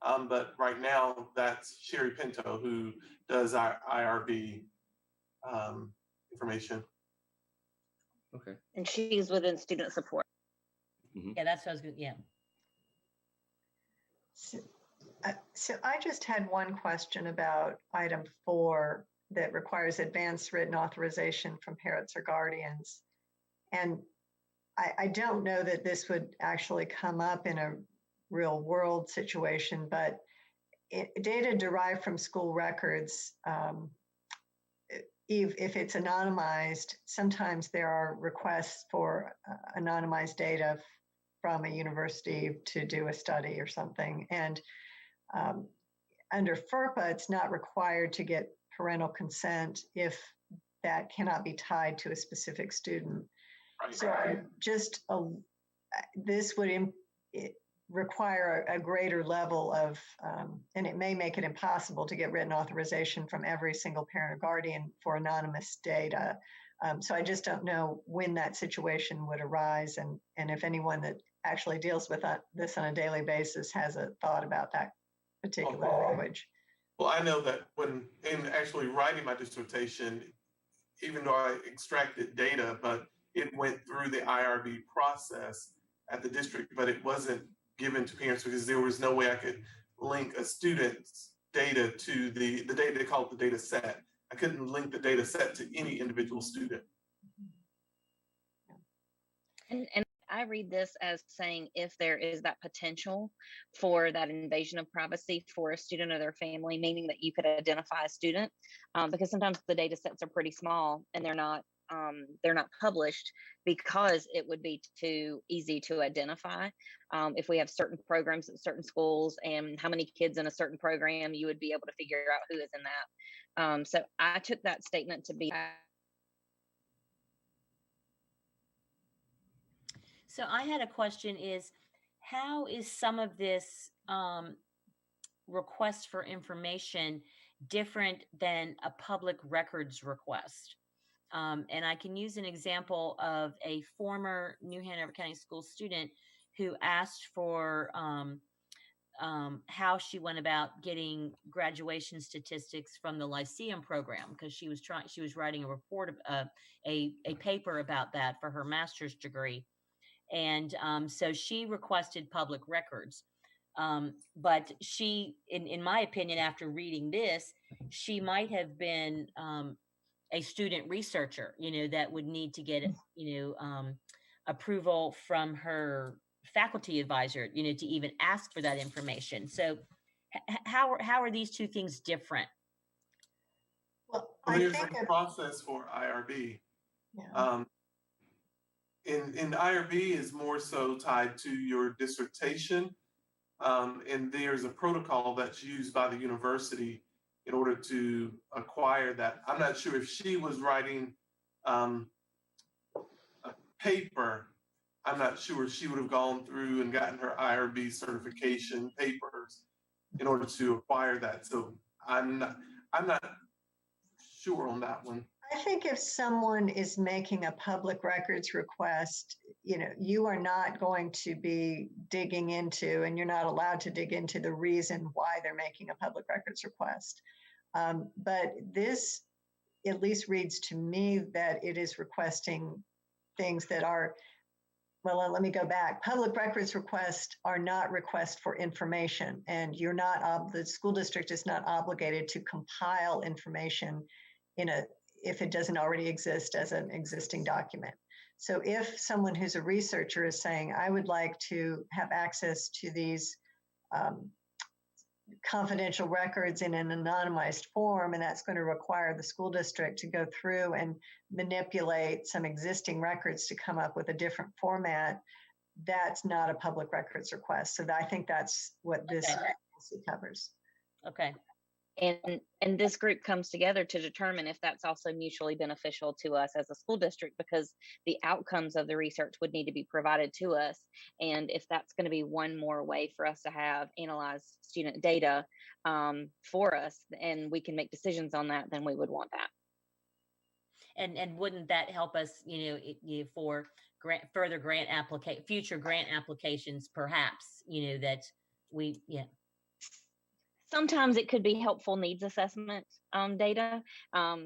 But right now, that's Sherry Pinto who does our IRB information. Okay. And she's within student support. Yeah, that's what I was good. Yeah. So I just had one question about item 4 that requires advanced written authorization from parents or guardians. And I don't know that this would actually come up in a real world situation, but data derived from school records, if it's anonymized, sometimes there are requests for anonymized data from a university to do a study or something. And under FERPA, it's not required to get parental consent if that cannot be tied to a specific student. Right. So this would require a greater level of, and it may make it impossible to get written authorization from every single parent or guardian for anonymous data. So I just don't know when that situation would arise, and if anyone that actually deals with this on a daily basis has a thought about that particular language. Well, I know that when in actually writing my dissertation, even though I extracted data, but it went through the IRB process at the district, but it wasn't given to parents because there was no way I could link a student's data to the data they call it the data set. I couldn't link the data set to any individual student. And I read this as saying if there is that potential for that invasion of privacy for a student or their family, meaning that you could identify a student, because sometimes the data sets are pretty small and they're not published because it would be too easy to identify. If we have certain programs at certain schools and how many kids in a certain program, you would be able to figure out who is in that. So I took that statement to be. So I had a question is, how is some of this request for information different than a public records request? And I can use an example of a former New Hanover County School student who asked for how she went about getting graduation statistics from the Lyceum program, because she was writing a report, a paper about that for her master's degree. And so she requested public records. But she, in my opinion, after reading this, she might have been a student researcher, that would need to get, approval from her faculty advisor, to even ask for that information. So how are these two things different? Well, Well, there's a process for IRB. Yeah. And IRB is more so tied to your dissertation. And there's a protocol that's used by the university in order to acquire that. I'm not sure if she was writing a paper. I'm not sure she would have gone through and gotten her IRB certification papers in order to acquire that. So I'm not sure on that one. I think if someone is making a public records request, you are not going to be digging into, and you're not allowed to dig into the reason why they're making a public records request. But this at least reads to me that it is requesting things that are, well, let me go back. Public records requests are not requests for information, and the school district is not obligated to compile information if it doesn't already exist as an existing document. So if someone who's a researcher is saying, I would like to have access to these confidential records in an anonymized form, and that's going to require the school district to go through and manipulate some existing records to come up with a different format, that's not a public records request. So I think that's what this policy covers. Okay. And this group comes together to determine if that's also mutually beneficial to us as a school district, because the outcomes of the research would need to be provided to us. And if that's going to be one more way for us to have analyzed student data for us, and we can make decisions on that, then we would want that. And wouldn't that help us, for future grant applications, perhaps, that we, yeah. Sometimes it could be helpful needs assessment data.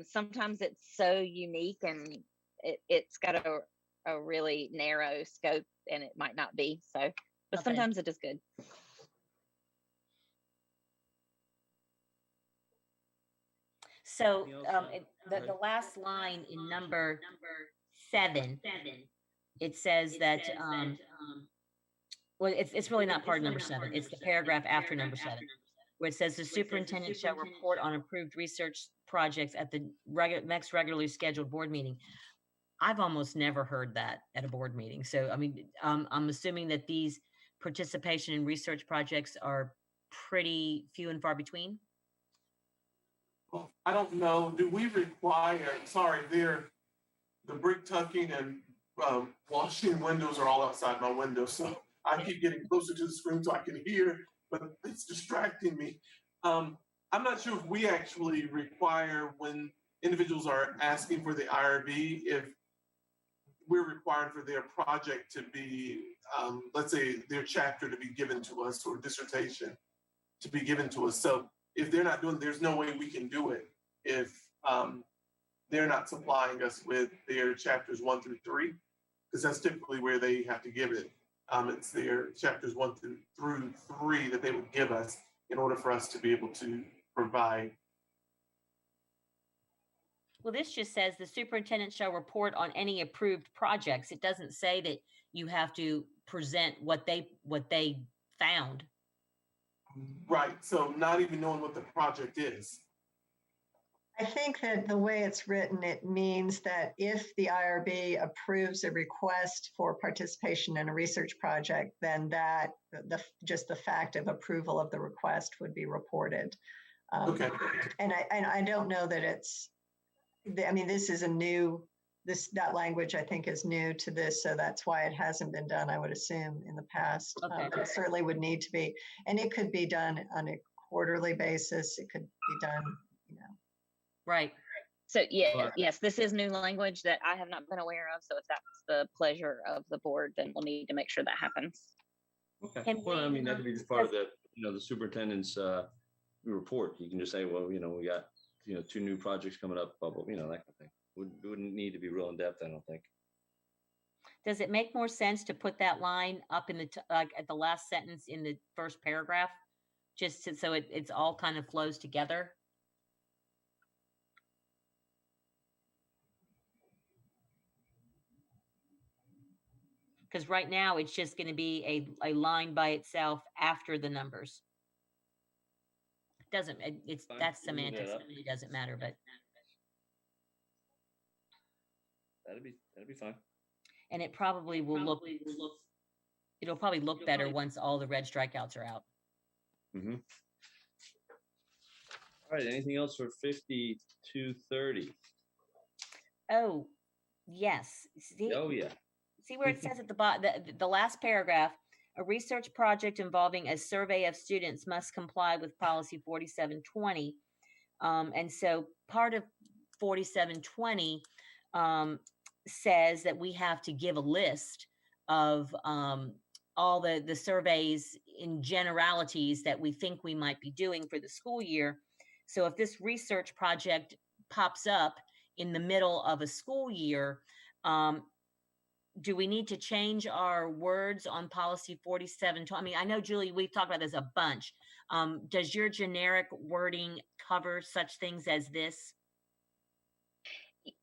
Sometimes it's so unique and it's got a really narrow scope, and it might not be. So, but sometimes it is good. So the last line in number 7, it says that, well, it's really not part of number 7. It's the paragraph after number 7. Where it says the superintendent shall report on approved research projects at the next regularly scheduled board meeting. I've almost never heard that at a board meeting. So, I mean, I'm assuming that these participation in research projects are pretty few and far between. Well, I don't know. Do we require, the brick tucking and washing windows are all outside my window. So I keep getting closer to the screen so I can hear, but it's distracting me. I'm not sure if we actually require, when individuals are asking for the IRB, if we're required for their project to be, let's say their chapter to be given to us, or dissertation to be given to us. So if they're not doing, there's no way we can do it if they're not supplying us with their chapters 1 through 3, because that's typically where they have to give it. It's their chapters 1 through 3 that they would give us in order for us to be able to provide. Well, this just says the superintendent shall report on any approved projects. It doesn't say that you have to present what they found. Right. So not even knowing what the project is. I think that the way it's written, it means that if the IRB approves a request for participation in a research project, then that just the fact of approval of the request would be reported. Okay. And I don't know that it's, I mean, this is a new, that language I think is new to this, so that's why it hasn't been done, I would assume, in the past. Okay. But it certainly would need to be, and it could be done on a quarterly basis. It could be done, Right. So yeah, But- yes, this is new language that I have not been aware of. So if that's the pleasure of the board, then we'll need to make sure that happens. Okay. Can Well, I we, mean, that could be just part of the, the superintendent's report. You can just say, well, we got, 2 new projects coming up, blah, blah, that kind of thing. Wouldn't need to be real in depth, I don't think. Does it make more sense to put that line up in the, like at the last sentence in the first paragraph? Just so it's all kind of flows together? Because right now it's just going to be a line by itself after the numbers. Doesn't, it's, Fine, that's we can move that semantics. up. It really doesn't matter, but, That'd be fine. and it probably will look, it'll probably look better once all the red strikeouts are out. Mm-hmm. All right, anything else for 5230? Oh, yes. See, Oh, yeah. see where it says at the bottom, the last paragraph, a research project involving a survey of students must comply with policy 4720. And so part of 4720 says that we have to give a list of all the surveys in generalities that we think we might be doing for the school year. So if this research project pops up in the middle of a school year, do we need to change our words on policy 4720? I mean, I know, Julie, we've talked about this a bunch. Does your generic wording cover such things as this?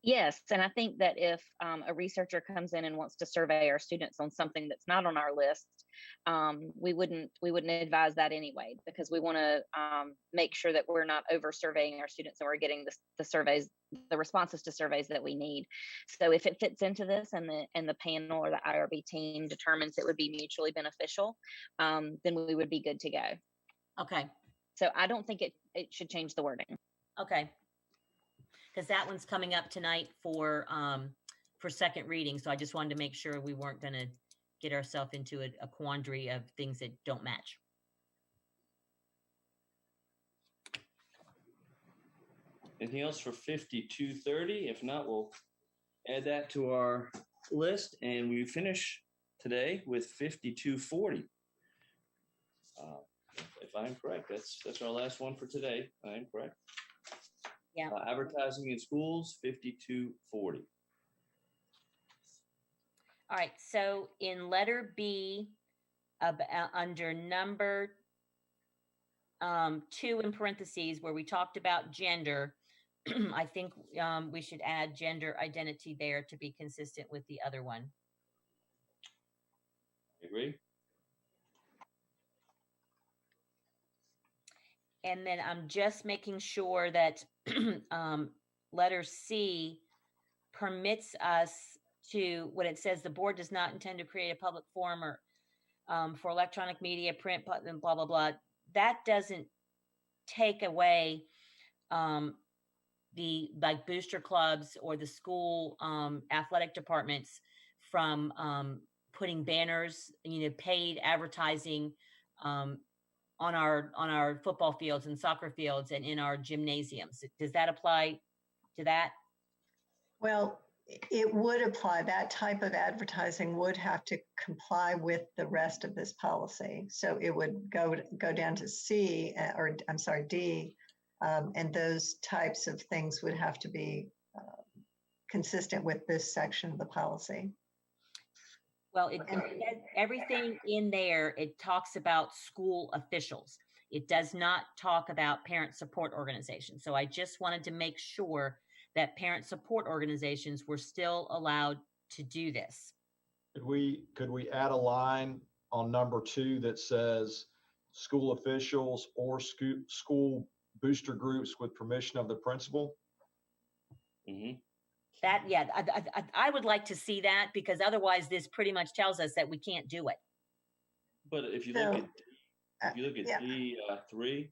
Yes, and I think that if a researcher comes in and wants to survey our students on something that's not on our list, we wouldn't advise that anyway, because we want to make sure that we're not over surveying our students and we're getting the responses to surveys that we need. So if it fits into this and the panel or the IRB team determines it would be mutually beneficial, then we would be good to go. Okay. So I don't think it should change the wording. Okay. Because that one's coming up tonight for second reading. So I just wanted to make sure we weren't going to get ourselves into a quandary of things that don't match. Anything else for 5230? If not, we'll add that to our list, and we finish today with 5240. If I'm correct, that's our last one for today. I am correct. Yeah. Advertising in schools, 5240. All right. So in letter B, under number 2 in parentheses, where we talked about gender, I think we should add gender identity there to be consistent with the other one. Agree? And then I'm just making sure that letter C permits us to, when it says the board does not intend to create a public forum or for electronic media, print, and blah, blah, blah. That doesn't take away the like booster clubs or the school athletic departments from putting banners, paid advertising on our football fields and soccer fields and in our gymnasiums. Does that apply to that? Well, it would apply. That type of advertising would have to comply with the rest of this policy. So it would go down to C, or I'm sorry, D, and those types of things would have to be consistent with this section of the policy. Well, everything in there, it talks about school officials. It does not talk about parent support organizations. So I just wanted to make sure that parent support organizations were still allowed to do this. Could we add a line on number 2 that says school officials or school booster groups with permission of the principal? Mhm. That, yeah, I would like to see that, because otherwise this pretty much tells us that we can't do it. But if you So, look at if you look at yeah. D3,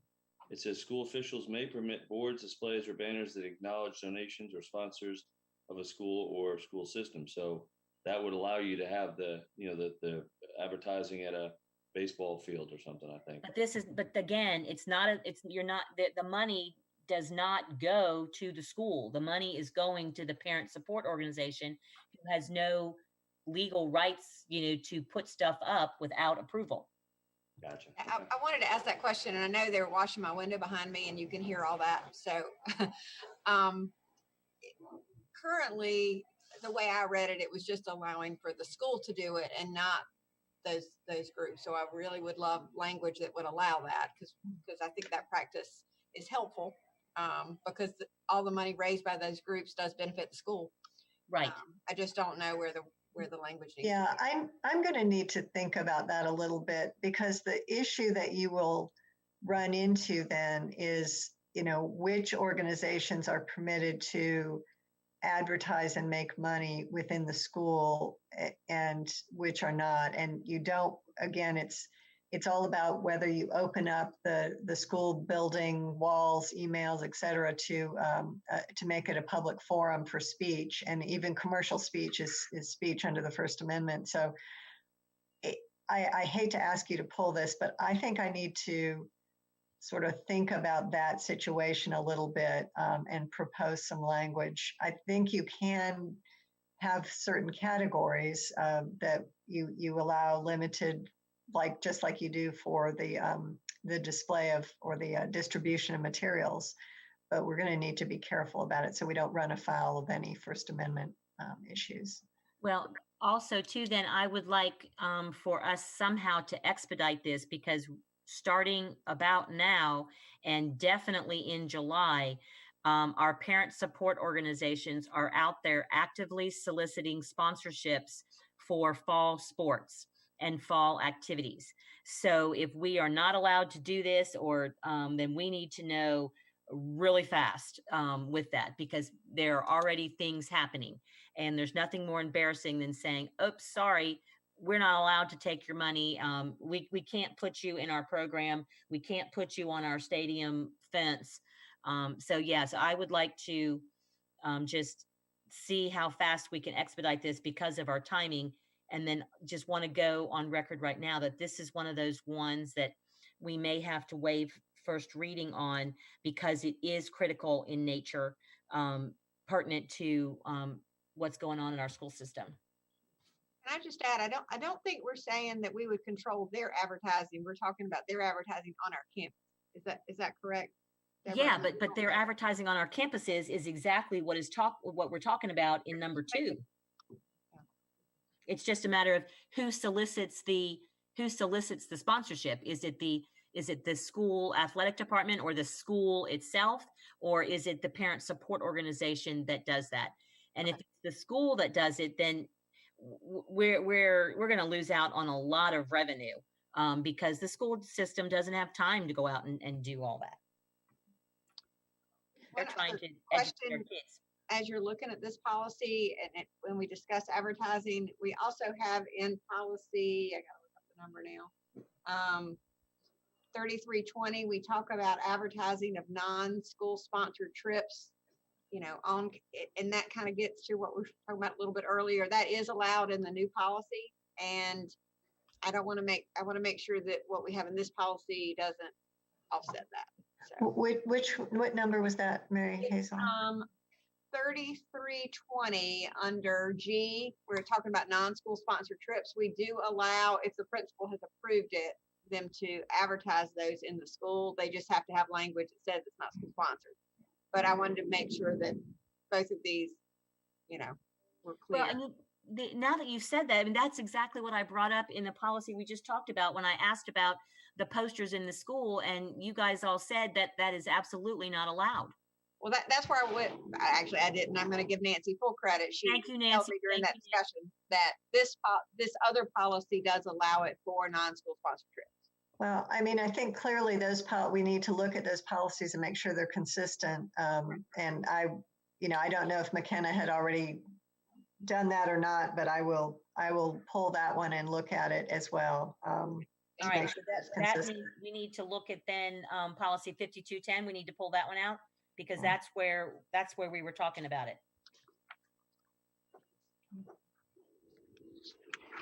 it says school officials may permit boards, displays, or banners that acknowledge donations or sponsors of a school or school system. So that would allow you to have the advertising at a baseball field or something, I think. But again, the money does not go to the school. The money is going to the parent support organization, who has no legal rights, to put stuff up without approval. Gotcha. I wanted to ask that question, and I know they're washing my window behind me and you can hear all that. So currently, the way I read it, it was just allowing for the school to do it and not those groups. So I really would love language that would allow that, because I think that practice is helpful, because all the money raised by those groups does benefit the school. Right. I just don't know where the language needs Yeah, to be. I'm going to need to think about that a little bit, because the issue that you will run into then is, which organizations are permitted to advertise and make money within the school and which are not. And you don't, again, it's all about whether you open up the school building, walls, emails, et cetera, to make it a public forum for speech. And even commercial speech is speech under the First Amendment. So I hate to ask you to pull this, but I think I need to sort of think about that situation a little bit, and propose some language. I think you can have certain categories that you allow limited, just like you do for the display of, or the distribution of materials, but we're going to need to be careful about it so we don't run afoul of any First Amendment issues. Well, also too, then I would like for us somehow to expedite this, because starting about now and definitely in July, our parent support organizations are out there actively soliciting sponsorships for fall sports and fall activities. So if we are not allowed to do this, or then we need to know really fast with that, because there are already things happening, and there's nothing more embarrassing than saying, oops, sorry, we're not allowed to take your money. We can't put you in our program. We can't put you on our stadium fence. So yes, I would like to just see how fast we can expedite this because of our timing. And then just want to go on record right now that this is one of those ones that we may have to waive first reading on, because it is critical in nature, pertinent to what's going on in our school system. Can I just add, I don't think we're saying that we would control their advertising. We're talking about their advertising on our campus. Is that correct, Deborah? Yeah, but their advertising on our campuses is exactly what we're talking about in number 2. It's just a matter of who solicits the sponsorship. Is it the school athletic department or the school itself, or is it the parent support organization that does that? And if it's the school that does it, then we're going to lose out on a lot of revenue, because the school system doesn't have time to go out and do all that. They're trying to educate their kids. As you're looking at this policy, and when we discuss advertising, we also have in policy, I gotta look up the number now, 3320, we talk about advertising of non-school sponsored trips, and that kind of gets to what we were talking about a little bit earlier. That is allowed in the new policy, and I want to make sure that what we have in this policy doesn't offset that. So. What number was that, Mary Hazel? 3320 under G, we're talking about non-school sponsored trips. We do allow, if the principal has approved it, them to advertise those in the school. They just have to have language that says it's not school sponsored. But I wanted to make sure that both of these, were clear. Well, now that you've said that, I mean, that's exactly what I brought up in the policy we just talked about when I asked about the posters in the school, and you guys all said that that is absolutely not allowed. Well, that's where I went. I didn't. I'm going to give Nancy full credit. She Thank you, told Nancy. me during Thank that you, discussion that this other policy does allow it for non-school sponsored trips. Well, I mean, I think clearly we need to look at those policies and make sure they're consistent. And I don't know if McKenna had already done that or not, but I will pull that one and look at it as well. All to right, make so sure that's that consistent. means we need to look at then policy 5210. We need to pull that one out because that's where we were talking about it.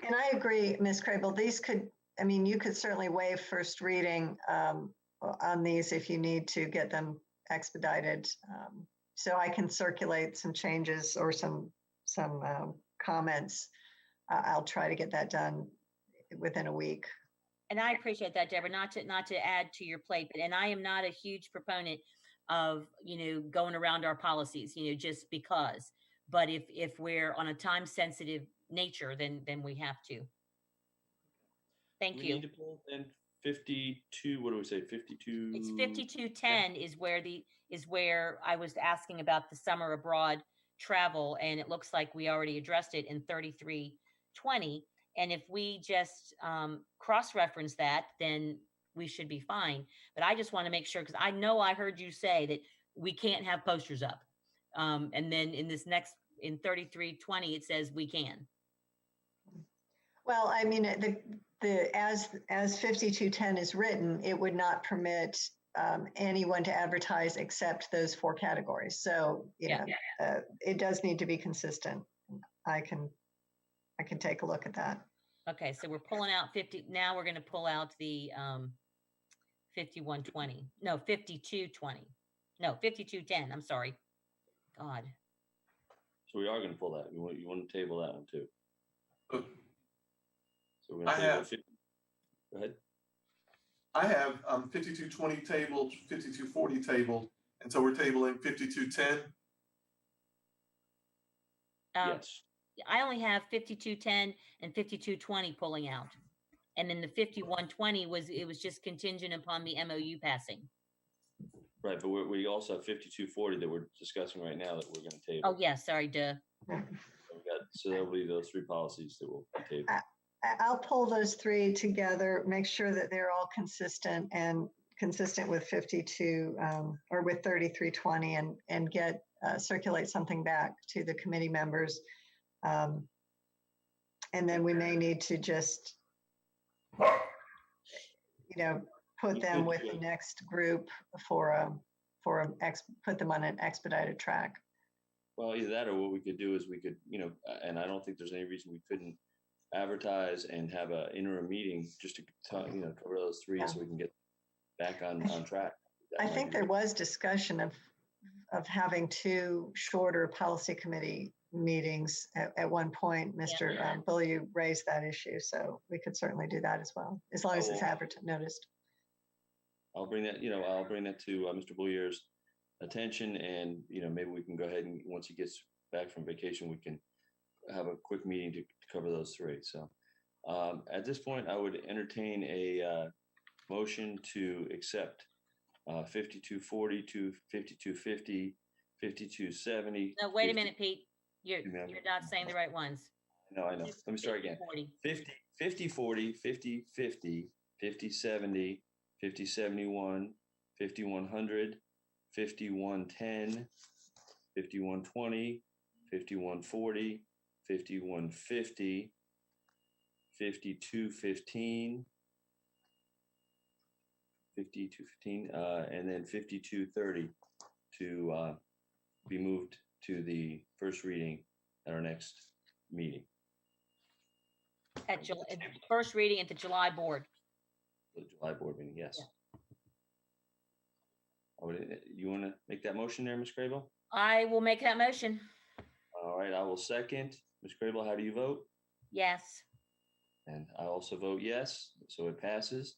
And I agree, Ms. Crable, you could certainly waive first reading on these if you need to get them expedited. So I can circulate some changes or some comments. I'll try to get that done within a week. And I appreciate that, Deborah, not to add to your plate, and I am not a huge proponent of, going around our policies, just because, but if we're on a time sensitive nature, then we have to. Thank We you. need to pull in 52, what do we say, 52? It's 5210 is where I was asking about the summer abroad travel, and it looks like we already addressed it in 3320. And if we just cross-reference that, then we should be fine. But I just want to make sure, because I know I heard you say that we can't have posters up. And then in 3320, it says we can. Well, I mean, as 5210 is written, it would not permit anyone to advertise except those 4 categories. So, it does need to be consistent. I can take a look at that. Okay, so we're pulling out 50. Now we're going to pull out the 5120. No, 5220. No, 5210. I'm sorry. God. So we are going to pull that. You want to table that one too. Look, So we're going to table 50. Go ahead. I have 5220 tabled, 5240 tabled, and so we're tabling 5210. Yes. I only have 5210 and 5220 pulling out. And then the 5120 was just contingent upon the MOU passing. Right, but we also have 5240 that we're discussing right now that we're going to table. Oh, yeah, sorry, duh. So there'll be those 3 policies that will be tabled. I'll pull those 3 together, make sure that they're all consistent with 52 or with 3320 and get circulate something back to the committee members. And then we may need to just, put them with the next group put them on an expedited track. Well, either that or what we could do is we could, and I don't think there's any reason we couldn't advertise and have an interim meeting just to cover those 3 so we can get back on track. I think there was discussion of having 2 shorter policy committee meetings at one point. Mr. Beaulieu raised that issue, so we could certainly do that as well, as long as it's noticed. I'll bring that, I'll bring that to Mr. Beaulieu's attention, and maybe we can go ahead and once he gets back from vacation, we can have a quick meeting to cover those 3. So at this point, I would entertain a motion to accept 5240 to 5250, 5270. No, wait a minute, Pete. You're not saying the right ones. No, I know. Let me start again. 50 40, 50 50, 50 70, 50 71, 5100, 5110, 5120, 5140, 5150, 5215, 5215, and then 5230 to be moved to the first reading at our next meeting. At first reading at the July board. The July board meeting, yes. Yeah. You want to make that motion there, Ms. Crable? I will make that motion. All right, I will second. Ms. Crable, how do you vote? Yes. And I also vote yes, so it passes.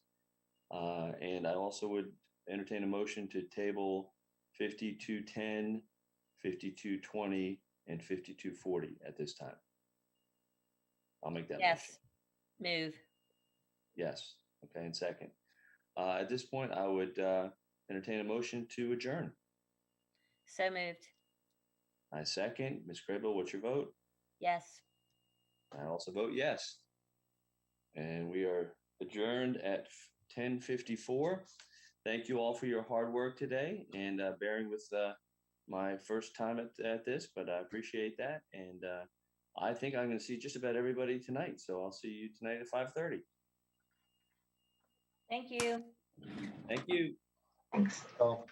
And I also would entertain a motion to table 5210, 5220, and 5240 at this time. I'll make that motion. Move. Yes. Okay, and second. At this point, I would entertain a motion to adjourn. So moved. I second. Ms. Crable, what's your vote? Yes. I also vote yes. And we are adjourned at 10:54. Thank you all for your hard work today and bearing with my first time at this, but I appreciate that. And I think I'm going to see just about everybody tonight. So I'll see you tonight at 5:30. Thank you. Thank you. Thanks. Oh.